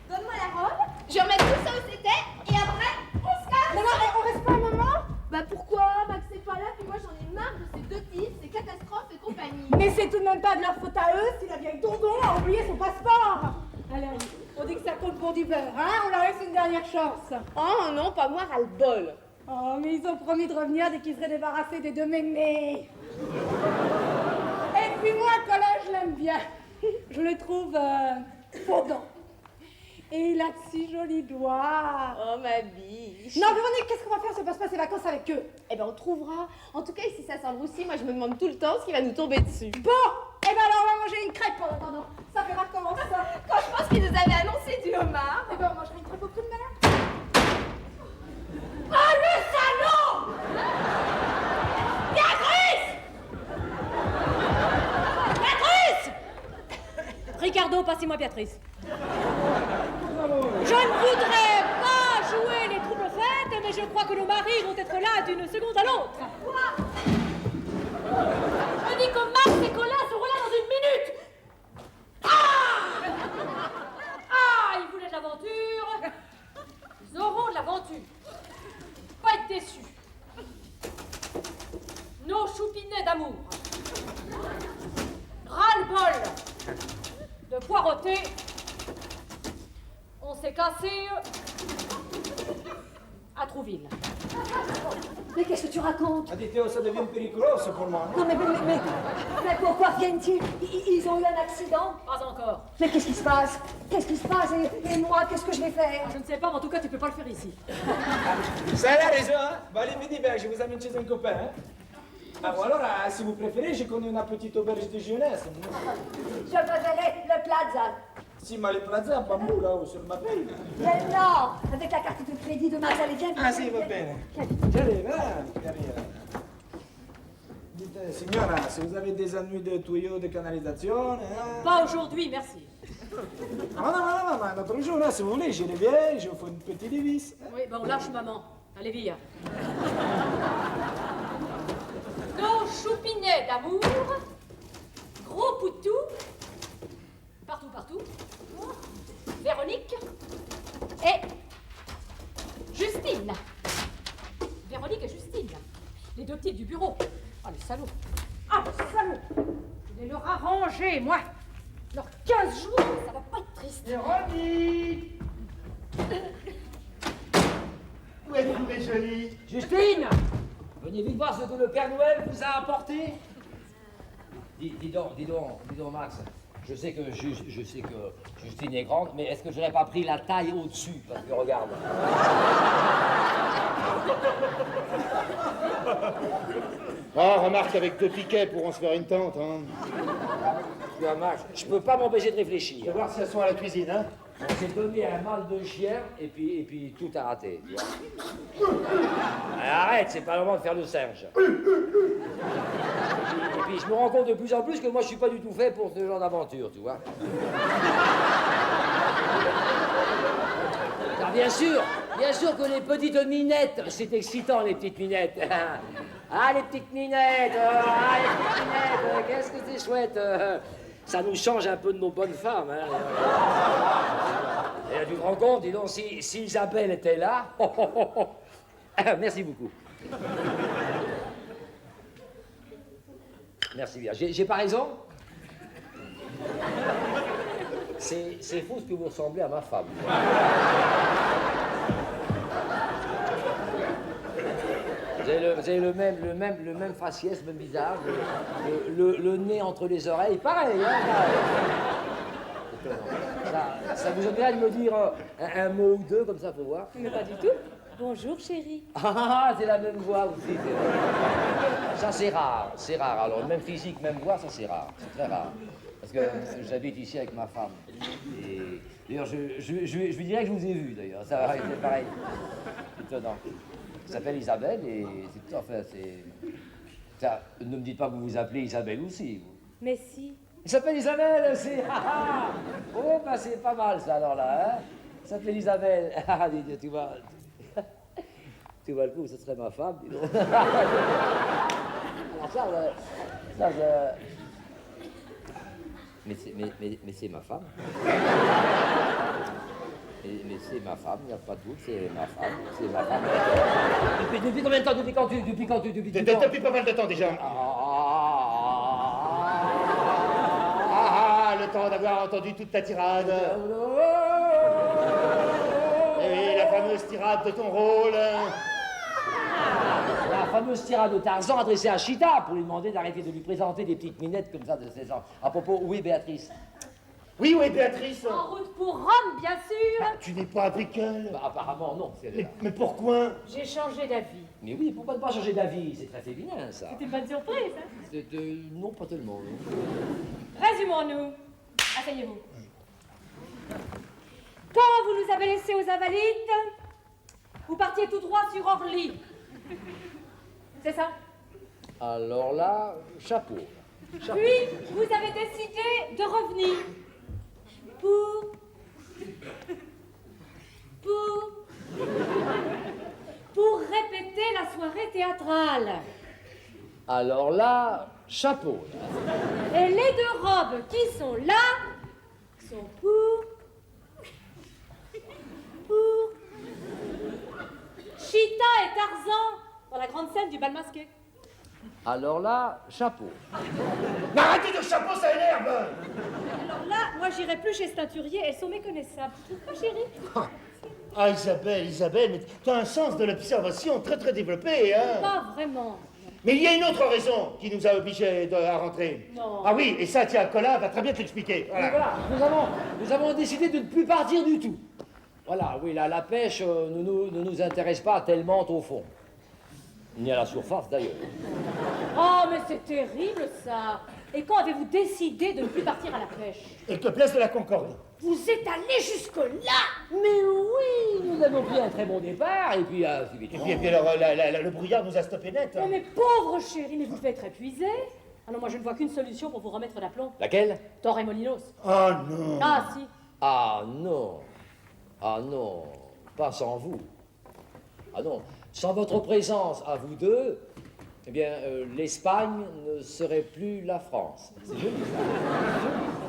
Donne-moi la robe, je remets tout ça où c'était, et après, on se casse. Non, on reste pas un moment? Bah pourquoi? Max c'est pas là, puis moi j'en ai marre de ces deux types, ces catastrophes et compagnie. Mais c'est tout de même pas de leur faute à eux si la vieille Dondon a oublié son passeport. Allez, on dit que ça compte pour du beurre, hein? On leur laisse une dernière chance. Oh non, pas moi, ras le bol. Oh, mais ils ont promis de revenir dès qu'ils seraient débarrassés des deux mémés. Et puis moi, Colin, je l'aime bien. Je le trouve fondant. Et il a de si jolis doigts. Oh ma biche. Non, Véronique, qu'est-ce qu'on va faire si on passe pas ces vacances avec eux? Eh ben on trouvera. En tout cas, ici ça sent le roussi, moi je me demande tout le temps ce qui va nous tomber dessus. Bon, eh ben alors, manger une crêpe en attendant. Ça fait vacances. Quand je pense qu'ils nous avaient annoncé du homard. Eh ben, on mangerait une crêpe au fruit de mer. Ah, le salaud! Béatrice! Béatrice! Ricardo, passez-moi Béatrice. Je ne voudrais pas jouer les troubles fêtes, mais je crois que nos maris vont être là d'une seconde à l'autre. Quoi? Je dis que Max et Colin seront là dans une minute. Ah! Ah, ils voulaient de l'aventure. Ils auront de l'aventure. Pas être déçus. Nos choupinets d'amour. Ras-le-bol de poireauter. On s'est cassé à Trouville. Mais qu'est-ce que tu racontes? Aditeo, ça devient péricolo pour moi. Non, mais pourquoi viennent-ils? Ils ont eu un accident? Pas encore. Mais qu'est-ce qui se passe? Qu'est-ce qui se passe? Et moi, qu'est-ce que je vais faire? Je ne sais pas, mais en tout cas, tu peux pas le faire ici. Ça a raison, hein? Bon, allez, me divers, je vous amène chez un copain, hein? Ah bon, alors, si vous préférez, je connais une petite auberge de jeunesse. Je préférais le plaza. Si, ma le plaza, bambou, là-haut, sur ma paye. Mais non! Avec la carte de crédit de Max, allez, viens. Ah, si, va bene. J'arrive, hein? J'arrive. Dites, signora, si vous avez des ennuis de tuyaux de canalisation, hein? Pas aujourd'hui, merci. Non, un autre jour, hein, si vous voulez, je reviens, je vous fais une petite dévisse. Oui, bon, lâche maman. Allez, via. Nos choupinets d'amour, gros poutou, partout, Véronique et Justine. Véronique et Justine, les deux petites du bureau. Ah, le salaud. Ah, le salaud. Je vais leur arranger, moi. Leurs 15 jours, ça va pas être triste. Véronique! Où êtes-vous, mes jolies? Justine! Venez vite voir ce que le Père Noël vous a apporté. Dis donc, Max. Je sais que Justine est grande, mais est-ce que je n'aurais pas pris la taille au-dessus? Parce que regarde. Ah, remarque, avec 2 piquets pourront se faire une tente, hein. Tu vois, Max, je peux pas m'empêcher de Je vais réfléchir. voir si elles sont à la cuisine, hein. On s'est donné un mal de chien et puis tout a raté. Tu vois. Arrête, c'est pas le moment de faire le singe. Et puis je me rends compte de plus en plus que moi je suis pas du tout fait pour ce genre d'aventure, tu vois. Car bien sûr que les petites minettes, c'est excitant les petites minettes. Ah les petites minettes, qu'est-ce que c'est chouette. Ça nous change un peu de nos bonnes femmes. Hein. Et tu te rends compte, dis donc, si Isabelle était là... Merci beaucoup. Merci bien. J'ai pas raison? C'est fou ce que vous ressemblez à ma femme. Vous avez le même faciès, même visage, le nez entre les oreilles, pareil, hein, pareil. Ça vous aimerait de me dire un mot ou deux, comme ça, faut voir? Mais pas du tout. Bonjour, chérie. Ah, c'est la même voix aussi. Ça, c'est rare. Alors, même physique, même voix, ça, c'est rare. C'est très rare. Parce que j'habite ici avec ma femme. Et d'ailleurs, je lui dirais que je vous ai vu, d'ailleurs. Ça, c'est pareil. Étonnant. Elle s'appelle Isabelle et c'est... Enfin, c'est... Ça, ne me dites pas que vous vous appelez Isabelle aussi, vous. Mais si. Il s'appelle Isabelle, c'est... Oh, bah c'est pas mal, ça, alors là, hein. Il s'appelle Isabelle. Ah, tu vois... Tu vois le coup, ce serait ma femme, dis donc. Alors ça, Mais c'est ma femme. Mais c'est ma femme, il n'y a pas de doute, c'est ma femme. Depuis combien de temps? Depuis quand? Depuis pas mal de temps déjà. Le temps d'avoir entendu toute ta tirade. Et oui, la fameuse tirade de ton rôle. La fameuse tirade de Tarzan adressée à Chita pour lui demander d'arrêter de lui présenter des petites minettes comme ça de 16 ans. À propos, où est Béatrice? Oui, oui, Béatrice. En route pour Rome, bien sûr. Tu n'es pas avec elle. Bah, apparemment, non. Mais pourquoi? J'ai changé d'avis. Mais oui, pourquoi ne pas changer d'avis? C'est très féminin, ça. C'est une bonne surprise, hein. Non, pas tellement. Non. Résumons-nous. Asseyez-vous. Quand vous nous avez laissés aux Invalides, vous partiez tout droit sur Orly. C'est ça? Alors là, chapeau. Puis, vous avez décidé de revenir. Pour répéter la soirée théâtrale. Alors là, chapeau. Et les deux robes qui sont là sont pour Chita et Tarzan dans la grande scène du bal masqué. Alors là, chapeau. Mais arrêtez de chapeau, ça énerve. Alors là, moi j'irai plus chez ce teinturier, elles sont méconnaissables. Tu trouves pas, chérie? Ah, Isabelle, mais t'as un sens de l'observation très très développé, hein. Pas vraiment. Mais il y a une autre raison qui nous a obligés à rentrer. Non. Ah oui, et ça, tiens, Colin va très bien te l'expliquer. Et voilà, nous avons décidé de ne plus partir du tout. Voilà, oui, la pêche ne nous intéresse pas tellement au fond. Ni à la surface, d'ailleurs. Oh, mais c'est terrible, ça. Et quand avez-vous décidé de ne plus partir à la pêche? Et que place de la Concorde. Vous êtes allé jusque-là? Mais oui, nous avons pris un très bon départ, et puis... Et puis alors, le brouillard nous a stoppé net. Oh, mais pauvre chérie, mais vous devez être épuisé. Ah non, moi je ne vois qu'une solution pour vous remettre d'aplomb. Laquelle? Torremolinos. Oh non. Ah, si. Ah non, pas sans vous. Ah non, sans votre présence à vous deux, eh bien, l'Espagne ne serait plus la France. C'est joli, ça.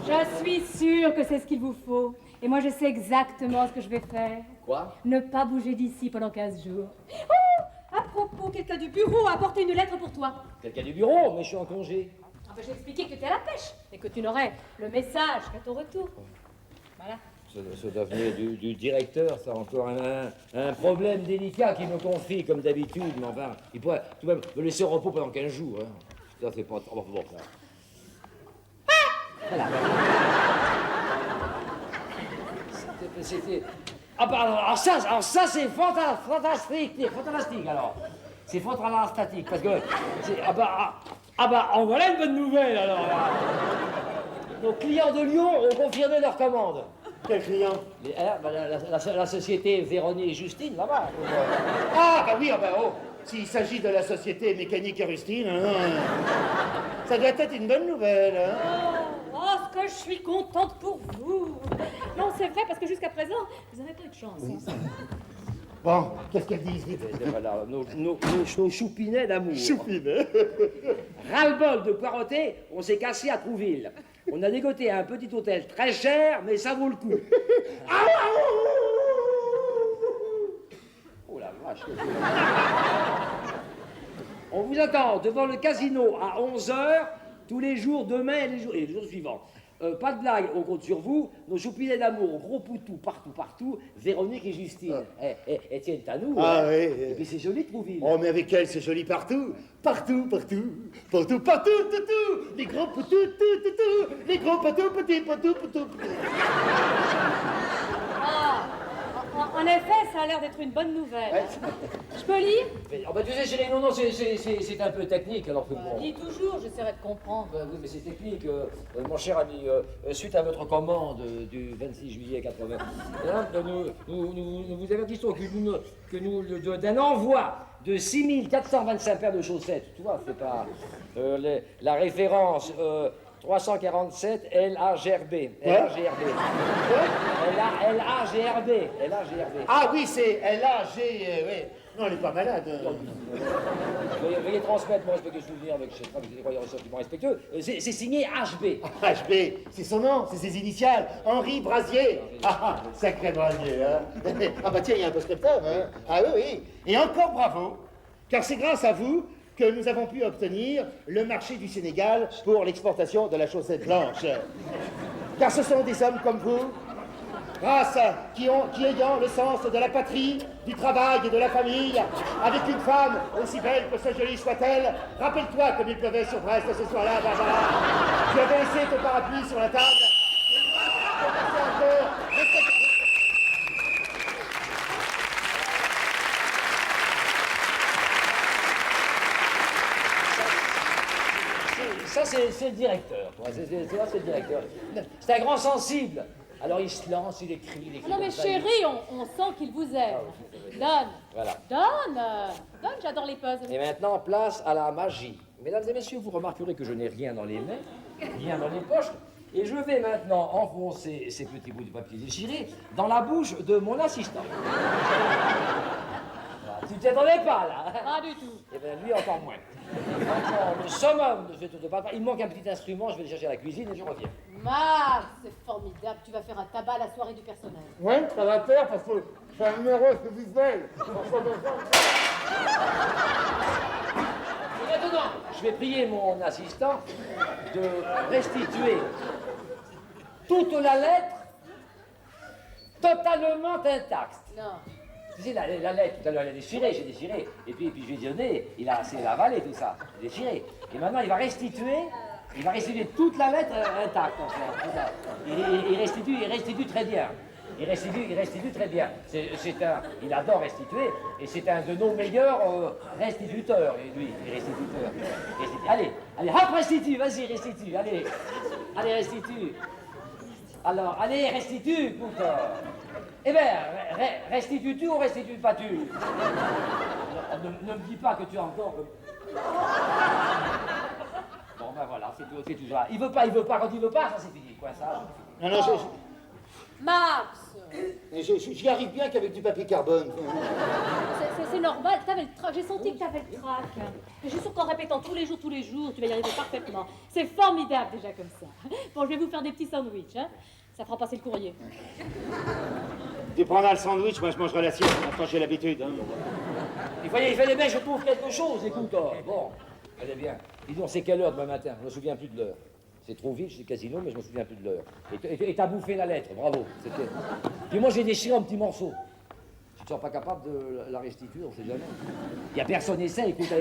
Je suis sûre que c'est ce qu'il vous faut. Et moi je sais exactement ce que je vais faire. Quoi? Ne pas bouger d'ici pendant 15 jours. Oh, à propos, quelqu'un du bureau a apporté une lettre pour toi. Quelqu'un du bureau, mais je suis en congé. Ah ben, j'ai expliqué que tu étais à la pêche et que tu n'aurais le message qu'à ton retour. Voilà. Ce devenir du directeur, ça encore un problème délicat qui me confie comme d'habitude, mais enfin, il pourrait tout de même me laisser au repos pendant 15 jours. Hein. Ça, c'est pas trop bon, ça. Voilà. C'était... Ah bah alors ça c'est fantastique, alors. C'est fantastique, parce que... Ah bah, en voilà une bonne nouvelle, alors. Là. Nos clients de Lyon ont confirmé leur commande. Quel client? La société Véronique et Justine, là-bas. Ah, bah oui, ah bah oh. S'il s'agit de la société mécanique et Rustine, hein, ça doit être une bonne nouvelle. Hein. Oh, ce que je suis contente pour vous. Non, c'est vrai, parce que jusqu'à présent, vous n'avez pas eu de chance. Oui. Hein. Bon, qu'est-ce qu'elles disent vite? Voilà, nos choupinets d'amour. Choupine. Ras-le-bol de poireauter, on s'est cassé à Trouville. On a dégoté un petit hôtel très cher, mais ça vaut le coup. Oh la vache. On vous attend devant le casino à 11h, tous les jours, demain et les jours suivants. Pas de blague, on compte sur vous. Nos choupinets d'amour, gros poutou, partout. Véronique et Justine. Elles tiennent à nous. Ah hein. oui. Et puis c'est joli, Trouville. Oh, mais avec elle, c'est joli partout. Partout. Tout. Les gros poutous, tout. Les gros poutous, poutous. Ah, en effet, ça a l'air d'être une bonne nouvelle. Ouais. Je peux lire? Oh, bah, tu sais, chez les noms, c'est un peu technique, alors que bon. Lis toujours, j'essaierai de comprendre. Oui, mais c'est technique, mon cher ami. Suite à votre commande du 26 juillet 80, nous vous avertissons d'un envoi de 6425 paires de chaussettes. Tu vois, c'est pas la référence 347 LAGRB. LAGRB. Ah oui, c'est LAG. Oui. Non, elle est pas malade. Veuillez transmettre mon respectueux souvenir avec des croyances sentiments respectueux. C'est signé HB. HB, c'est son nom, c'est ses initiales. Henri Brasier. Ah, sacré Brasier, hein. Ah bah tiens, il y a un post-scriptum, hein. Ah oui. Et encore bravo, car c'est grâce à vous que nous avons pu obtenir le marché du Sénégal pour l'exportation de la chaussette blanche. Car ce sont des hommes comme vous, qui ayant le sens de la patrie, du travail et de la famille, avec une femme aussi belle que ce jolie soit-elle. Rappelle-toi comme il pleuvait sur Brest ce soir-là, Barbara. Tu avais laissé ton parapluie sur la table. Ça, c'est le directeur. Toi. C'est le directeur. C'est un grand sensible. Alors il se lance, il écrit, Non mais comme ça, chérie, on sent qu'il vous aime. Donne. Voilà. Donne, j'adore les puzzles. Et maintenant, place à la magie. Mesdames et messieurs, vous remarquerez que je n'ai rien dans les mains, rien dans les poches, et je vais maintenant enfoncer ces petits bouts de papier déchiré dans la bouche de mon assistant. Voilà. Tu t'y attendais pas, là? Pas du tout. Eh bien, lui, encore moins. Encore le summum de ce tour de pape. Il me manque un petit instrument, je vais le chercher à la cuisine et je reviens. Max, c'est formidable, tu vas faire un tabac à la soirée du personnel. Ouais, ça va faire parce que c'est un numéro visuel. Et maintenant, je vais prier mon assistant de restituer toute la lettre totalement intacte. Non. Tu sais, la lettre, tout à l'heure, elle a déchiré, j'ai déchiré. Et puis je lui ai donné, il a assez avalé tout ça, déchiré. Et maintenant, il va restituer toute la lettre intacte, en fait. Tout ça. Il restitue très bien. Il restitue très bien. Il adore restituer, et c'est un de nos meilleurs restituteurs, lui, restituteur. Allez, hop, restitue, vas-y, restitue, allez, restitue. Alors, allez, restitue, putain. Eh bien, restitues-tu ou restitues pas tu? Ne me dis pas que tu as encore... Bon, ben voilà, c'est toujours là. Il veut pas, quand il veut pas, ça c'est fini, quoi, ça. Non, Max, j'y arrive bien qu'avec du papier carbone. c'est normal, t'avais le trac, j'ai senti que t'avais le trac. Je suis sûre qu'en répétant tous les jours, tu vas y arriver parfaitement. C'est formidable déjà comme ça. Bon, je vais vous faire des petits sandwichs, hein. Ça fera passer le courrier. Tu prendras le sandwich, moi je mangerai la sienne, maintenant j'ai l'habitude. Hein. Il fallait bien que je trouve quelque chose, écoute. Bon, allez bien. Dis donc, c'est quelle heure demain matin? Je me souviens plus de l'heure. C'est trop vite, c'est le casino, mais je me souviens plus de l'heure. Et t'as bouffé la lettre, bravo. Puis moi, j'ai déchiré en petits morceaux. Tu te sens pas capable de la restituer, on sait jamais. Il y a personne essaie, écoute,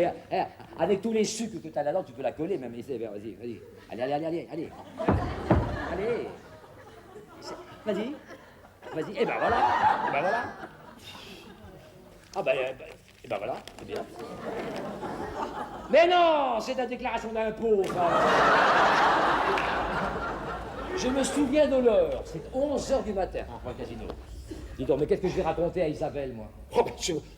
avec tous les sucres que t'as là-dedans, tu peux la coller, même essaie, vas-y. Allez. Vas-y. Et ben voilà. Ah ben voilà, c'est bien. Mais non, c'est la déclaration d'impôt, ça. Je me souviens de l'heure, c'est 11h du matin, pour le casino. Dis donc, mais qu'est-ce que je vais raconter à Isabelle, moi? Oh,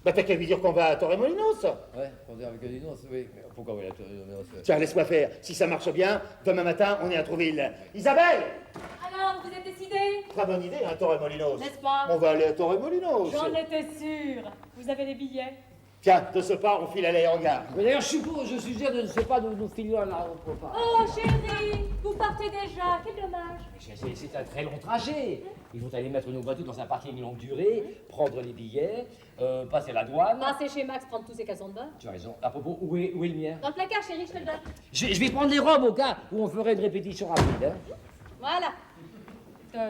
t'as qu'à lui dire qu'on va à Torremolinos. Ouais, on est avec Casino, oui. Mais pourquoi on va à Torremolinos? Tiens, laisse-moi faire. Si ça marche bien, demain matin, on est à Trouville. Isabelle! Alors, vous êtes décidé? Très bonne idée, hein, Torremolinos. N'est-ce pas? On va aller à Torremolinos. J'en étais sûre. Vous avez les billets? Tiens, de ce pas, on file à l'aérogare. Mais d'ailleurs, je suggère de ne sais pas nous filer un repas. Oh, chérie, vous partez déjà. Quel dommage. C'est un très long trajet. Il faut aller mettre nos voitures dans un parking longue durée, prendre les billets, passer la douane. Passez chez Max prendre tous ses caleçons de bain. Tu as raison. À propos, où est le mien? Dans le placard, chérie, je te le donne. Je vais prendre les robes au cas où on ferait une répétition rapide. Hein. Voilà.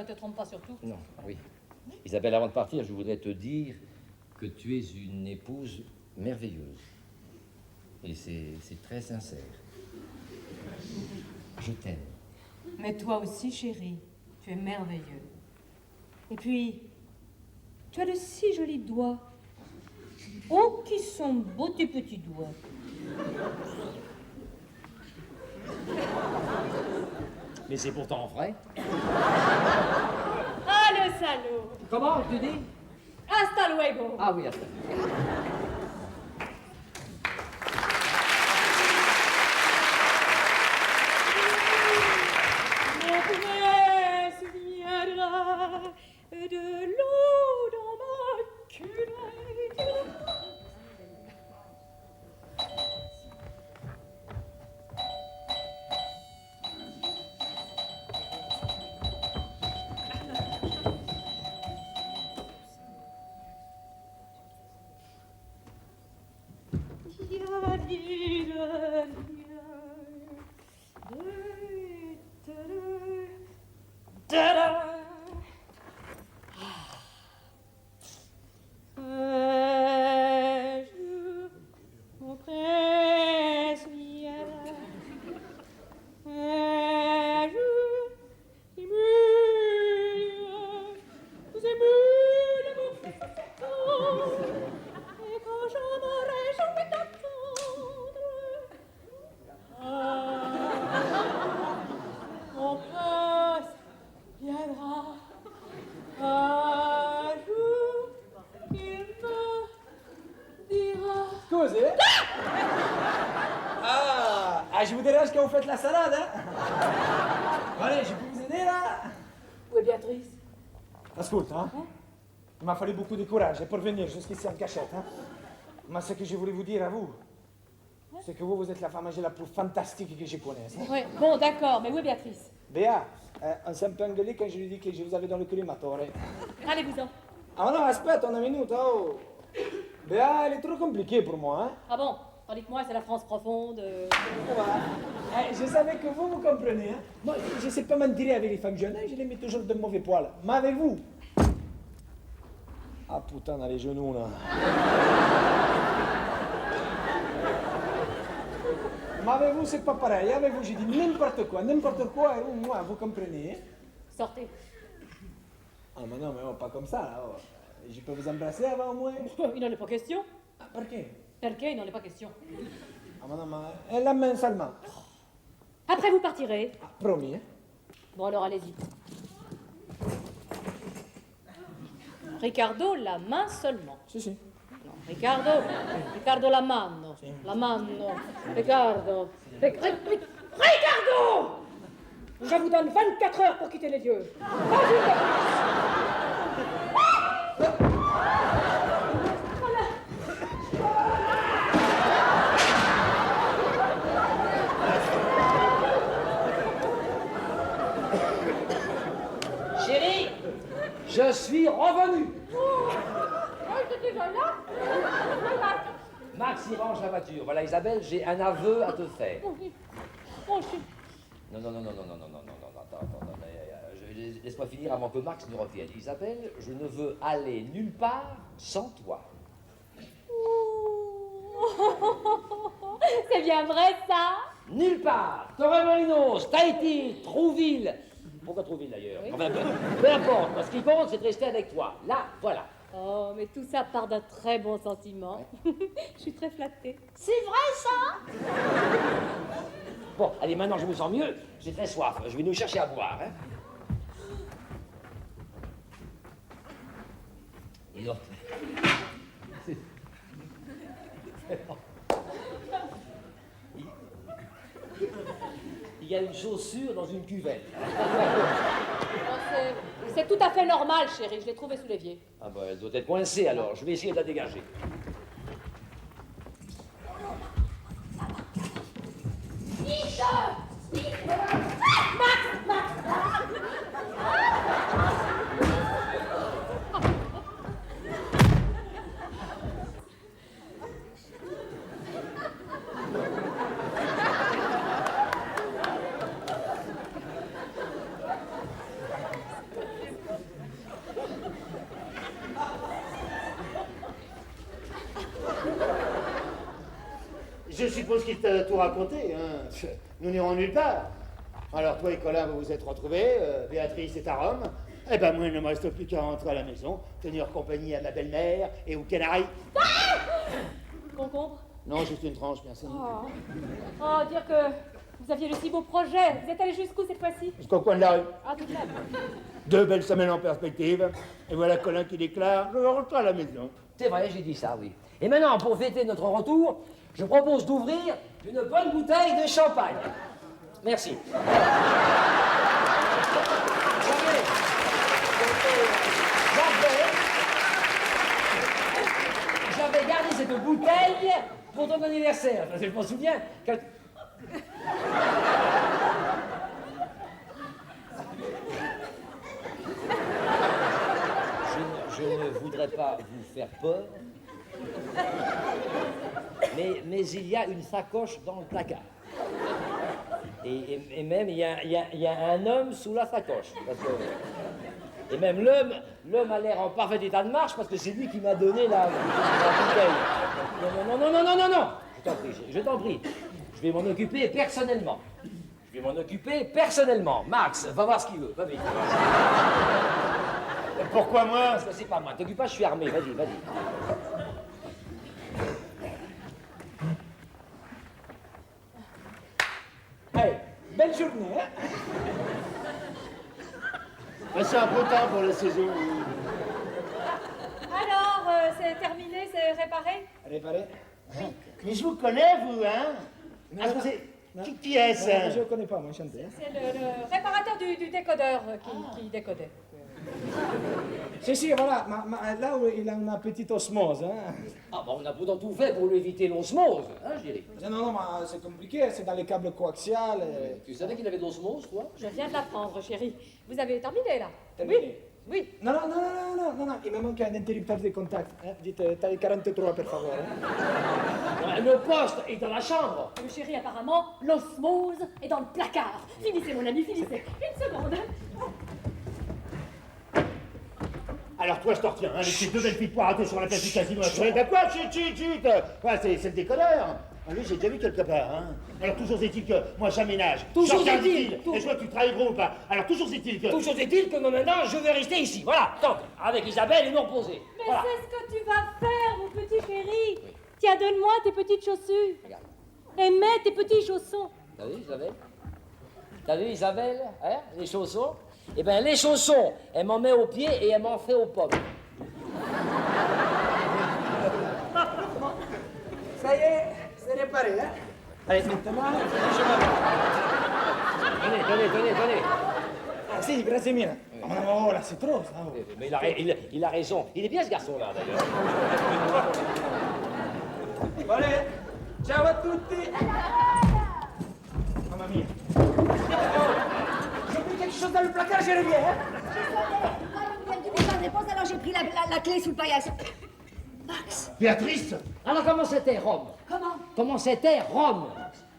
Te trompe pas surtout. Non, oui. Isabelle, avant de partir, je voudrais te dire que tu es une épouse merveilleuse. Et c'est très sincère. Je t'aime. Mais toi aussi, chérie, tu es merveilleux. Et puis, tu as de si jolis doigts. Oh, qui sont beaux tes petits doigts. Mais c'est pourtant vrai. Ah, le salaud. Comment tu dis? Hasta luego. Ah oui, attends. De l'eau dans ma culotte. vous faites la salade, hein? Allez, je peux vous aider, là? Où est Béatrice? Ascolta, hein? Il m'a fallu beaucoup de courage pour venir jusqu'ici en cachette, hein? Mais ce que je voulais vous dire à vous, c'est que vous êtes la femme âgée la plus fantastique que je connaisse. Hein? Oui, bon, d'accord, mais où est Béatrice? Béa, on s'est un peu engueulé quand je lui ai dit que je vous avais dans le collimatore. Allez-vous-en. Ah non, aspetta una minute, oh! Béa, elle est trop compliquée pour moi, hein? Ah bon? Tandis que moi, c'est la France profonde. Voilà. Je savais que vous comprenez, hein? Moi, je ne sais pas mentir avec les femmes jeunes, hein? Je les mets toujours de mauvais poil. Mais avec vous... Ah putain, dans les genoux, là. Mais avec vous, c'est pas pareil. Avec vous, j'ai dit n'importe quoi, et moi, vous comprenez, hein? Sortez. Ah, mais non, mais oh, pas comme ça, là. Oh. Je peux vous embrasser avant, au moins? Il n'en est pas question. Ah, pourquoi? Perché? Il n'en est pas question. Ah, mais non, mais... la main seulement. Après, vous partirez. Ah, promis, hein? Bon, alors, allez-y. Riccardo, la main seulement. Si, si. No, Riccardo la mano. La mano. Riccardo. Riccardo! Je vous donne 24 heures pour quitter les lieux. Pas une de plus. Chérie, je suis revenu. T'es déjà là? Max, il range la voiture. Voilà, Isabelle, j'ai un aveu à te faire. Oh, Non, attends, laisse-moi finir avant que Max ne revienne. Isabelle, je ne veux aller nulle part sans toi. c'est bien vrai, ça? Nulle part. Torremolinos, Tahiti, Trouville. Pourquoi Trouville d'ailleurs? Oui. Enfin, peu importe. Ce qui compte, c'est de rester avec toi. Là, voilà. Oh, mais tout ça part d'un très bon sentiment. Je suis très flattée. C'est vrai, ça? Bon, allez, maintenant je me sens mieux. J'ai très soif. Je vais nous chercher à boire. Hein. Et donc... Il y a une chaussure dans une cuvette. C'est tout à fait normal, chérie. Je l'ai trouvée sous l'évier. Ah bah, elle doit être coincée alors. Je vais essayer de la dégager. Je suppose qu'il t'a tout raconté, hein. Nous n'irons nulle part. Alors toi et Colin, vous vous êtes retrouvés, Béatrice est à Rome. Eh ben moi, il ne me reste plus qu'à rentrer à la maison, tenir compagnie à ma belle-mère et aux Canaries. Concombre? Non, juste une tranche, merci. Oh, dire que vous aviez de si beaux projets. Vous êtes allé jusqu'où cette fois-ci? Jusqu'au coin de la rue. Ah, tout de même. 2 belles semaines en perspective. Et voilà Colin qui déclare, je rentre à la maison. C'est vrai, j'ai dit ça, oui. Et maintenant, pour fêter notre retour, je propose d'ouvrir une bonne bouteille de champagne. Merci. J'avais gardé cette bouteille pour ton anniversaire. Parce que je m'en souviens. Je ne voudrais pas vous faire peur. Mais il y a une sacoche dans le placard. Et même, il y a un homme sous la sacoche. Et même l'homme a l'air en parfait état de marche parce que c'est lui qui m'a donné la bouteille. Non. Je t'en prie. Je vais m'en occuper personnellement. Max, va voir ce qu'il veut. Va vite. Pourquoi moi? Parce que c'est pas moi. T'occupe pas, je suis armé. Vas-y. Allez, belle journée, hein? C'est un peu tard pour la saison. Alors, c'est terminé, c'est réparé? Réparé? Mais je vous connais, vous, hein? Qui est-ce? Non, je ne connais pas, moi, enchanté. Hein. C'est le réparateur du décodeur qui décodait. Si, voilà, là où il a une petite osmose. Hein. Ah, bah, on a pourtant tout fait pour lui éviter l'osmose, hein, chérie. Non, mais c'est compliqué, c'est dans les câbles coaxiales. Tu savais qu'il avait de l'osmose, toi? Je viens de l'apprendre, chérie. Vous avez terminé, là? Terminé. Oui. Non, il me manque un interrupteur de contact. Hein. Dites, taille 43, per favore. Hein. Le poste est dans la chambre. Mais chérie, apparemment, l'osmose est dans le placard. Finissez, mon ami, finissez. Une seconde. Alors toi, je t'en retiens, hein, les deux belles filles poiratées sur la place du casino. Quoi, chut. Ouais, c'est le décodeur. Lui, j'ai déjà vu quelque part. Hein. Alors toujours est-il que moi j'aménage. Toujours Je regarde est-il. Et je vois que tu travailles gros ou pas. Alors toujours est-il que... Toujours est-il que maintenant, je vais rester ici. Voilà, donc, avec Isabelle et non posée. Mais Voilà. c'est ce que tu vas faire, mon petit chéri. Tiens, donne-moi tes petites chaussures. Regarde. Et mets tes petits chaussons. T'as vu, Isabelle? T'as vu, Isabelle? Hein, les chaussons? Eh bien, les chaussons, elle m'en met aux pieds et elle m'en fait aux pommes. Ça y est, c'est réparé. Hein. Allez, maintenant, je Tenez. Ah si, grazie mille. Oh, là, c'est trop, ça. Oh. Mais il a raison. Il est bien, ce garçon-là, d'ailleurs. Allez, ciao à tutti. Mamma mia. J'ai pris quelque chose dans le placard, je reviens. Hein. Alors j'ai pris la clé sous le paillasse. Max, Béatrice? Alors, comment c'était Rome? comment? Comment c'était Rome?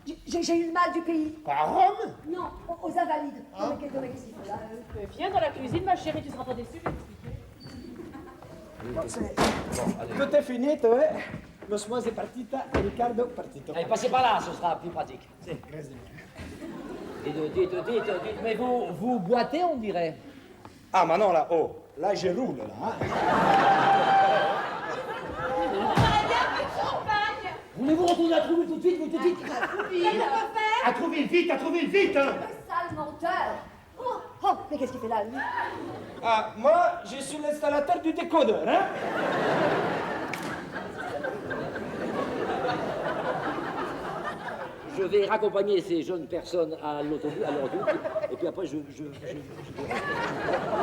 J'ai eu le mal du pays. À Rome? Non, aux Invalides. Non, mais qu'est-ce qu'il faut là Viens dans la cuisine, ma chérie, tu seras pas déçue. Tout est fini, tu vois. L'osmose est partita e Riccardo partito. Allez, passez par là, ce sera plus pratique. Si, grazie mille. Dites, mais vous boitez, on dirait. Ah, mais non, là, oh, là, je roule, là. Hein. Voulez-vous retourner à Trouville tout de suite, vous tout de suite? À Trouville, vite, hein. Sale menteur. Oh, mais qu'est-ce qu'il fait là, lui? Ah, moi, je suis l'installateur du décodeur, hein. Je vais raccompagner ces jeunes personnes à l'autobus, à leur route, et puis après, Oui,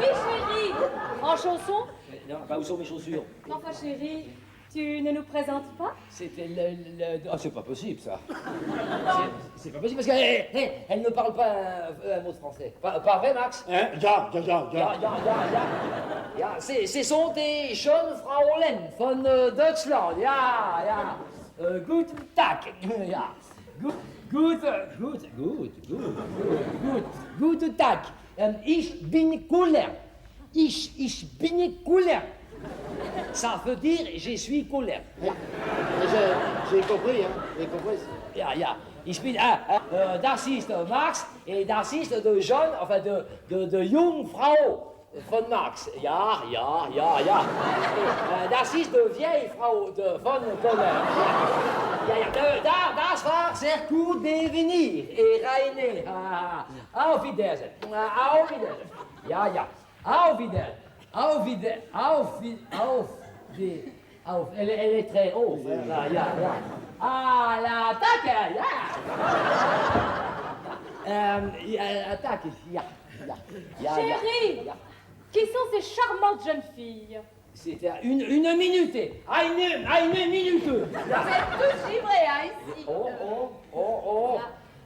chérie. En chanson? Non, bah, où sont mes chaussures? Enfin, chérie, tu ne nous présentes pas? C'était Ah, c'est pas possible, ça. C'est pas possible, parce qu'elle ne parle pas un mot de français. Pas vrai, Max? Hein? Ja. Ja, c'est sont die schönen Frauen von Deutschland. Ja. Guten Tag. Ja. Guten Tag. Ich bin cooler. Ich bin cooler. Ça veut dire je suis colère. J'ai compris, hein. J'ai compris. Ja. Ich bin das ist Max et das ist de John, enfin de Jungfrau von Max. Ja. Das ist de vieille Frau von Colère. Ja. Das war sehr gut de venir et Rainer. Auf Wiedersehen. Auf Wiedersehen. Ja. Auf Wiedersehen. Elle est très haute. Ja. Ah, l'attaque, attaque, ja. Chérie, qui sont ces charmantes jeunes filles? C'était une minute. Une minute. Vous êtes tous givrés, hein, ici.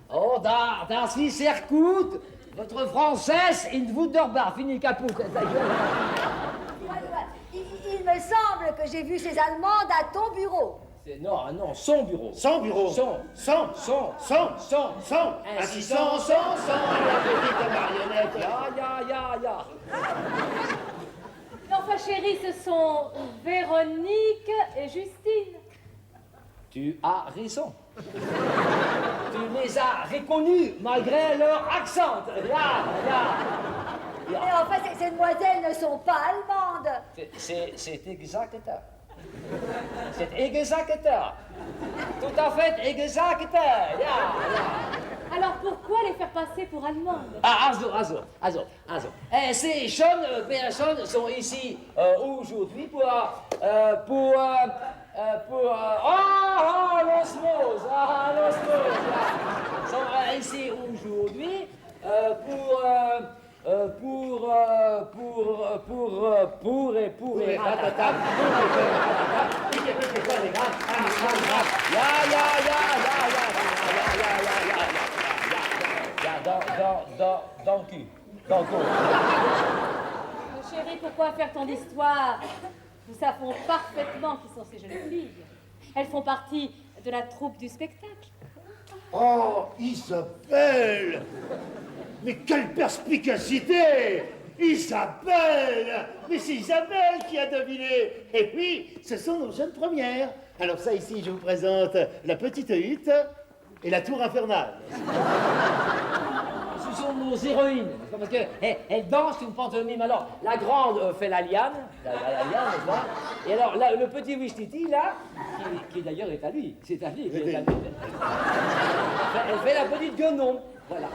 Oh, das ist sehr gut. Votre française, in wunderbar, fini caput. Il me semble que j'ai vu ces Allemandes à ton bureau. Non, son bureau. Son bureau. Son. Assistant, la petite marionnette. Ja. Enfin, chérie, ce sont Véronique et Justine. Tu as raison. Tu les as reconnus malgré leur accent. Mais enfin, ces demoiselles ne sont pas allemandes. C'est exact. C'est exact. Tout à fait exact. Alors pourquoi les faire passer pour allemandes? Also. Ces jeunes personnes sont ici aujourd'hui pour l'osmose. sont ici aujourd'hui pour et ratata. Dans le cul. Dans le cul. Chérie, pourquoi faire tant d'histoire? Nous savons parfaitement qui sont ces jeunes filles. Elles font partie de la troupe du spectacle. Oh, Isabelle! Mais quelle perspicacité! Isabelle! Mais c'est Isabelle qui a deviné! Et puis, ce sont nos jeunes premières. Alors ça, ici, je vous présente la petite hutte et la tour infernale. Ce sont nos héroïnes, n'est-ce pas? Parce qu'elles dansent une pantomime. Alors, la grande fait la liane, la liane, n'est-ce pas? Et alors, le petit Wistiti, là, qui d'ailleurs est à lui, c'est à lui. Elle fait la petite guenon, voilà.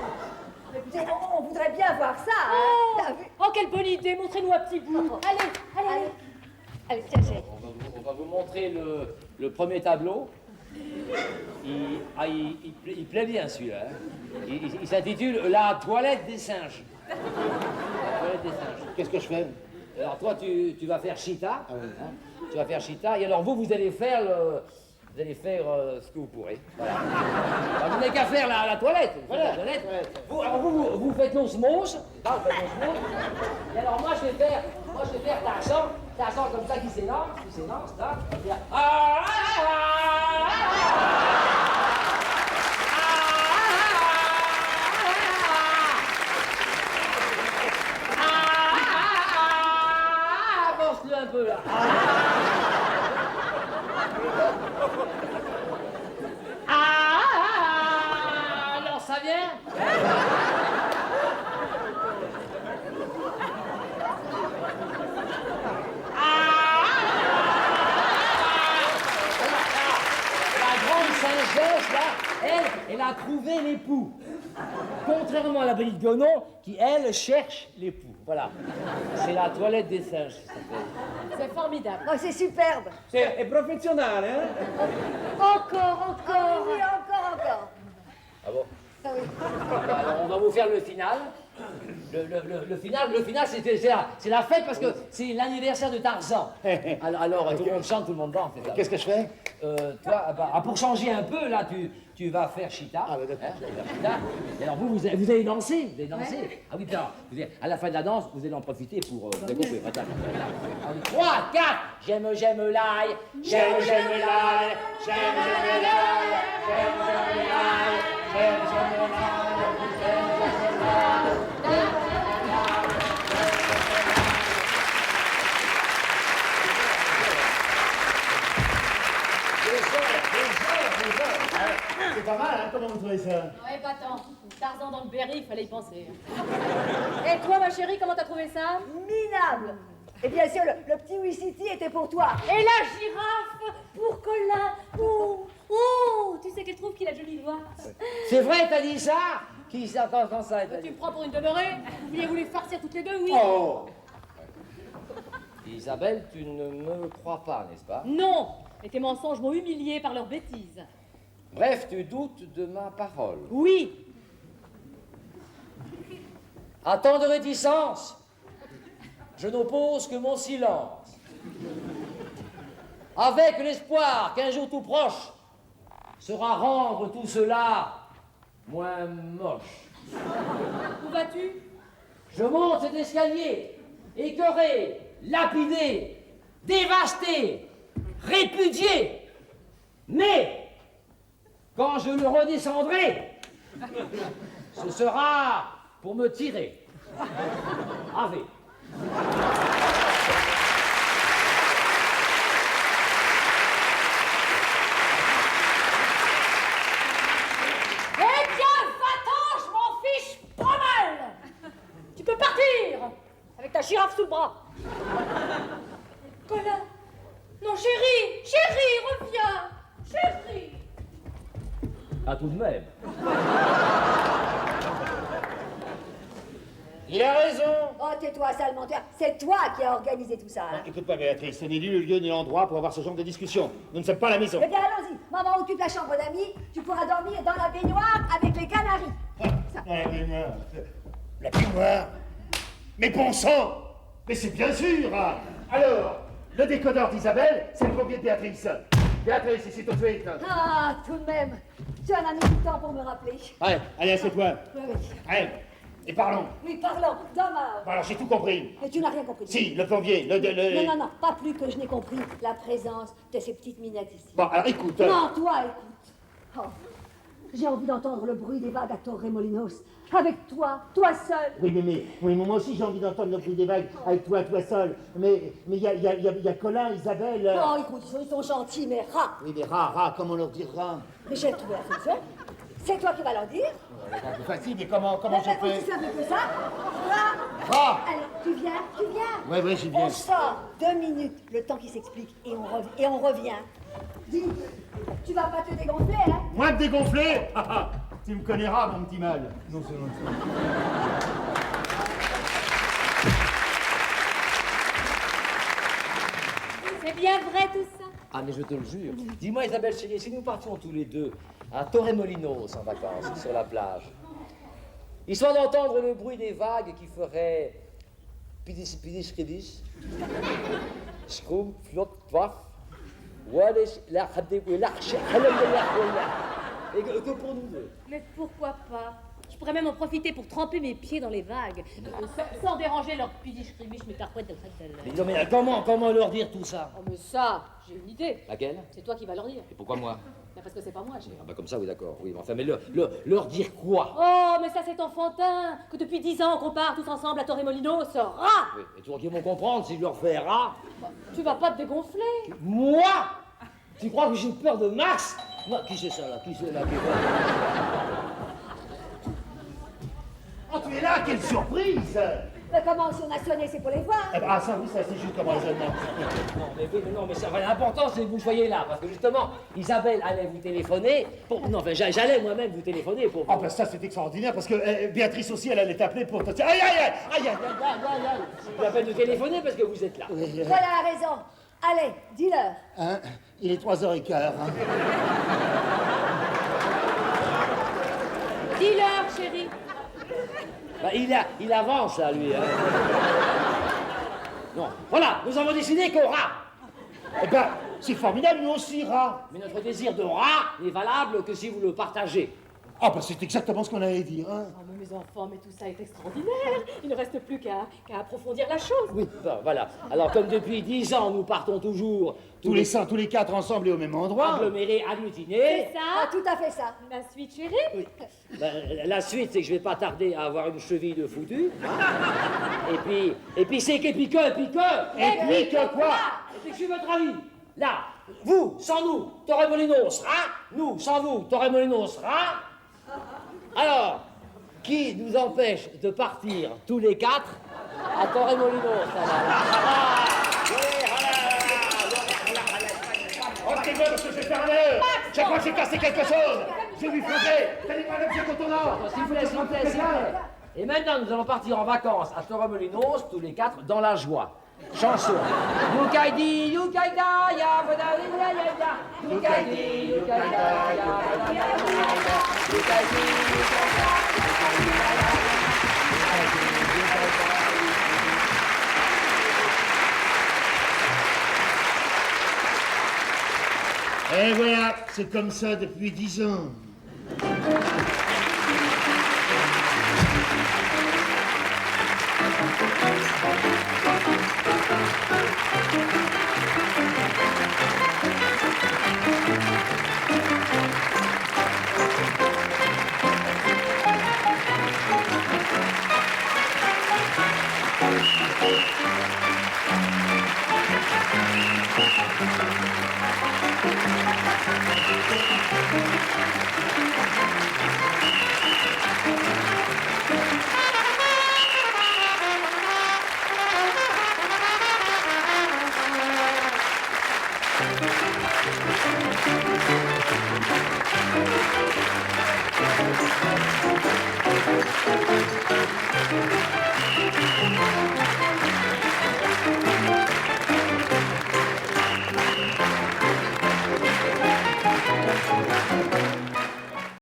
Mais écoutez, on voudrait bien voir ça. Oh, T'as vu? oh, quelle bonne idée! Montrez-nous un petit bout. Allez. Allez, tiens, chérie. On va vous montrer le premier tableau. Il plaît bien celui-là. Hein. Il s'intitule La toilette des singes. La toilette des singes. Qu'est-ce que je fais? Alors toi, tu vas faire Chita. Hein. Tu vas faire Chita. Et alors vous allez faire ce que vous pourrez. Voilà. Alors, vous n'avez qu'à faire la toilette. Voilà. La toilette. Vous faites l'osmose. Et alors moi je vais faire Tarzan comme ça qui s'élance, là. Avance-le un peu là. Alors ça vient. Elle a trouvé l'époux. Contrairement à la petite Gonon, qui, elle, cherche l'époux. Voilà. C'est la toilette des singes, ça s'appelle. C'est formidable. Oh, c'est superbe. È professionale, eh? Encore. Oui, encore. Ah bon? Ah oui. Alors, on va vous faire le final. Le final, c'est la fête parce que c'est l'anniversaire de Tarzan. Alors, tout le monde chante, tout le monde danse. Qu'est-ce que je fais? Toi, pour changer un peu, là, tu vas faire Chita. Ah, bah, d'accord. Tu vas faire Chita. Et alors, vous allez danser. Ouais. Ah oui, puis alors, à la fin de la danse, vous allez en profiter pour découper. 3, 4. J'aime l'ail. J'aime l'ail. J'aime l'ail. C'est pas mal, hein? Comment vous trouvez ça? Ouais, pas tant. Tarzan dans le Berry, il fallait y penser. Et toi, ma chérie, comment t'as trouvé ça? Minable. Et bien sûr, le petit Wistiti était pour toi. Et la girafe pour Colin. Oh, tu sais qu'elle trouve qu'il a de jolies doigts. C'est vrai, t'as dit ça? Qui ça, quand ça? Tu me prends pour une demeurée? Vouliez-vous les farcir toutes les deux, oui? Oh! Isabelle, tu ne me crois pas, n'est-ce pas? Non. Et tes mensonges m'ont humilié par leurs bêtises. Bref, tu doutes de ma parole. Oui. À tant de réticence, je n'oppose que mon silence. Avec l'espoir qu'un jour tout proche sera rendre tout cela moins moche. Où vas-tu? Je monte cet escalier, écœuré, lapidé, dévasté, répudié. Mais, quand je le redescendrai, ce sera pour me tirer. Ave. Eh bien, va-t'en, je m'en fiche pas mal. Tu peux partir avec ta girafe sous le bras. Colin. Non, chérie, reviens. Chérie. Ah, tout de même. Il a raison! Oh, tais-toi, sale menteur. C'est toi qui as organisé tout ça. Hein. Écoute pas, Béatrice, ce n'est ni le lieu ni l'endroit pour avoir ce genre de discussion. Nous ne sommes pas à la maison. Eh bien, allons-y. maman occupe la chambre d'amis, tu pourras dormir dans la baignoire avec les canaris. La baignoire. La baignoire. Mais bon sang! Mais c'est bien sûr! Hein. Alors, le décodeur d'Isabelle, c'est le combien de Béatrice? Béatrice, ici tout de suite. Ah, tout de même, tu en as mis du temps pour me rappeler. Allez, assieds-toi. Oui. Allez, et parlons. Oui, parlons, dommage. Bon, alors, j'ai tout compris. Mais tu n'as rien compris. Si, le plombier, Non, pas plus que je n'ai compris la présence de ces petites minettes ici. Bon, alors écoute. Non, toi, écoute. Oh, j'ai envie d'entendre le bruit des vagues à Torremolinos. Avec toi, toi seul. Oui, moi aussi j'ai envie d'entendre le bruit des vagues avec toi seul. Mais il y a Colin, Isabelle. Non, écoute, ils sont gentils, mais rats. Oui, mais rat, comment leur dire rat? Mais j'ai trouvé la solution. C'est toi qui vas leur dire. C'est facile, mais comment je fais? Tu sais un peu que ça. Rats. Rat. Alors, tu viens. Oui, j'y On viens. sort 2 minutes, le temps qui s'explique, et on revient. Dis, tu vas pas te dégonfler, hein? Moi de dégonfler? Tu me connaîras, mon petit mal. Non, c'est C'est bien vrai tout ça? Ah, mais je te le jure. Dis-moi, Isabelle chérie, si nous partions tous les deux à Torremolinos en vacances, sur la plage, histoire d'entendre le bruit des vagues qui ferait pidis, schroom, flop, twaf, walish, la et que pour nous deux. Mais pourquoi pas? Je pourrais même en profiter pour tremper mes pieds dans les vagues, sans déranger leur pidiche-cribiche, mais tarpouette de Gretel. Mais non, mais comment leur dire tout ça? Oh mais ça, j'ai une idée. Laquelle? C'est toi qui vas leur dire. Et pourquoi moi? Ben parce que c'est pas moi, chérie. Ah bah comme ça, oui, d'accord. Oui, mais enfin, mais leur dire quoi? Oh, mais ça c'est enfantin, que depuis 10 ans qu'on part tous ensemble à Torremolinos, rat. Oui, mais toujours qu'ils vont comprendre si je leur fais rat. Tu vas pas te dégonfler. Moi? Tu crois que j'ai peur de Max? Moi, qui c'est ça là? Qui c'est là? Oh, tu es là, quelle surprise! Mais comment, si on a sonné, c'est pour les voir. Ah, ça, oui, ça, c'est juste comme raisonnement. Non, mais ça, l'important c'est que vous soyez là, parce que justement, Isabelle allait vous téléphoner pour... Non, enfin, j'allais moi-même vous téléphoner pour... Ah, ben ça, c'est extraordinaire, parce que Béatrice aussi, elle allait t'appeler pour te dire... Aïe! Je l'appelle de téléphoner parce que vous êtes là. Voilà la raison. Allez, dis-leur. Hein? Il est 3h15. Hein? Dis-leur, chérie. Bah, il avance là, lui. Hein. Non, voilà, nous avons décidé qu'on rat. Eh ben, c'est formidable, nous aussi, rat. Mais notre désir de rat n'est valable que si vous le partagez. Ah, ben c'est exactement ce qu'on allait dire, hein. Oh, mais mes enfants, mais tout ça est extraordinaire. Il ne reste plus qu'à approfondir la chose. Oui, bon, voilà. Alors, comme depuis 10 ans, nous partons toujours... Tous les 4 ensemble et au même endroit. Agglomérés, agglutinés. C'est Ah, ça? tout à fait ça. La suite, chérie? Oui. Ben, la suite, c'est que je vais pas tarder à avoir une cheville de foutu. Hein. Et puis c'est qu'épique, Et puis que quoi? Et puis que je suis votre avis. Là, vous, sans nous, Torremolinos rat. Nous, sans vous, Torremolinos rat. Alors, qui nous empêche de partir tous les 4 à Torremolinos? Oh, t'es bon, parce que je vais faire un heure. Chaque fois que j'ai cassé quelque chose, je lui faisais. T'as dit pas l'objet cotonnant. S'il vous plaît, s'il vous plaît, s'il vous plaît. Et maintenant, nous allons partir en vacances à Torremolinos, tous les 4, dans la joie. Chanson. Yukaidi, yukaida, ya, bodari, ya, ya, ya. Yukaidi, yukaida, ya, bodari, ya, ya, ya. Yukaidi, yukaida, Et voilà, c'est comme ça depuis 10 ans.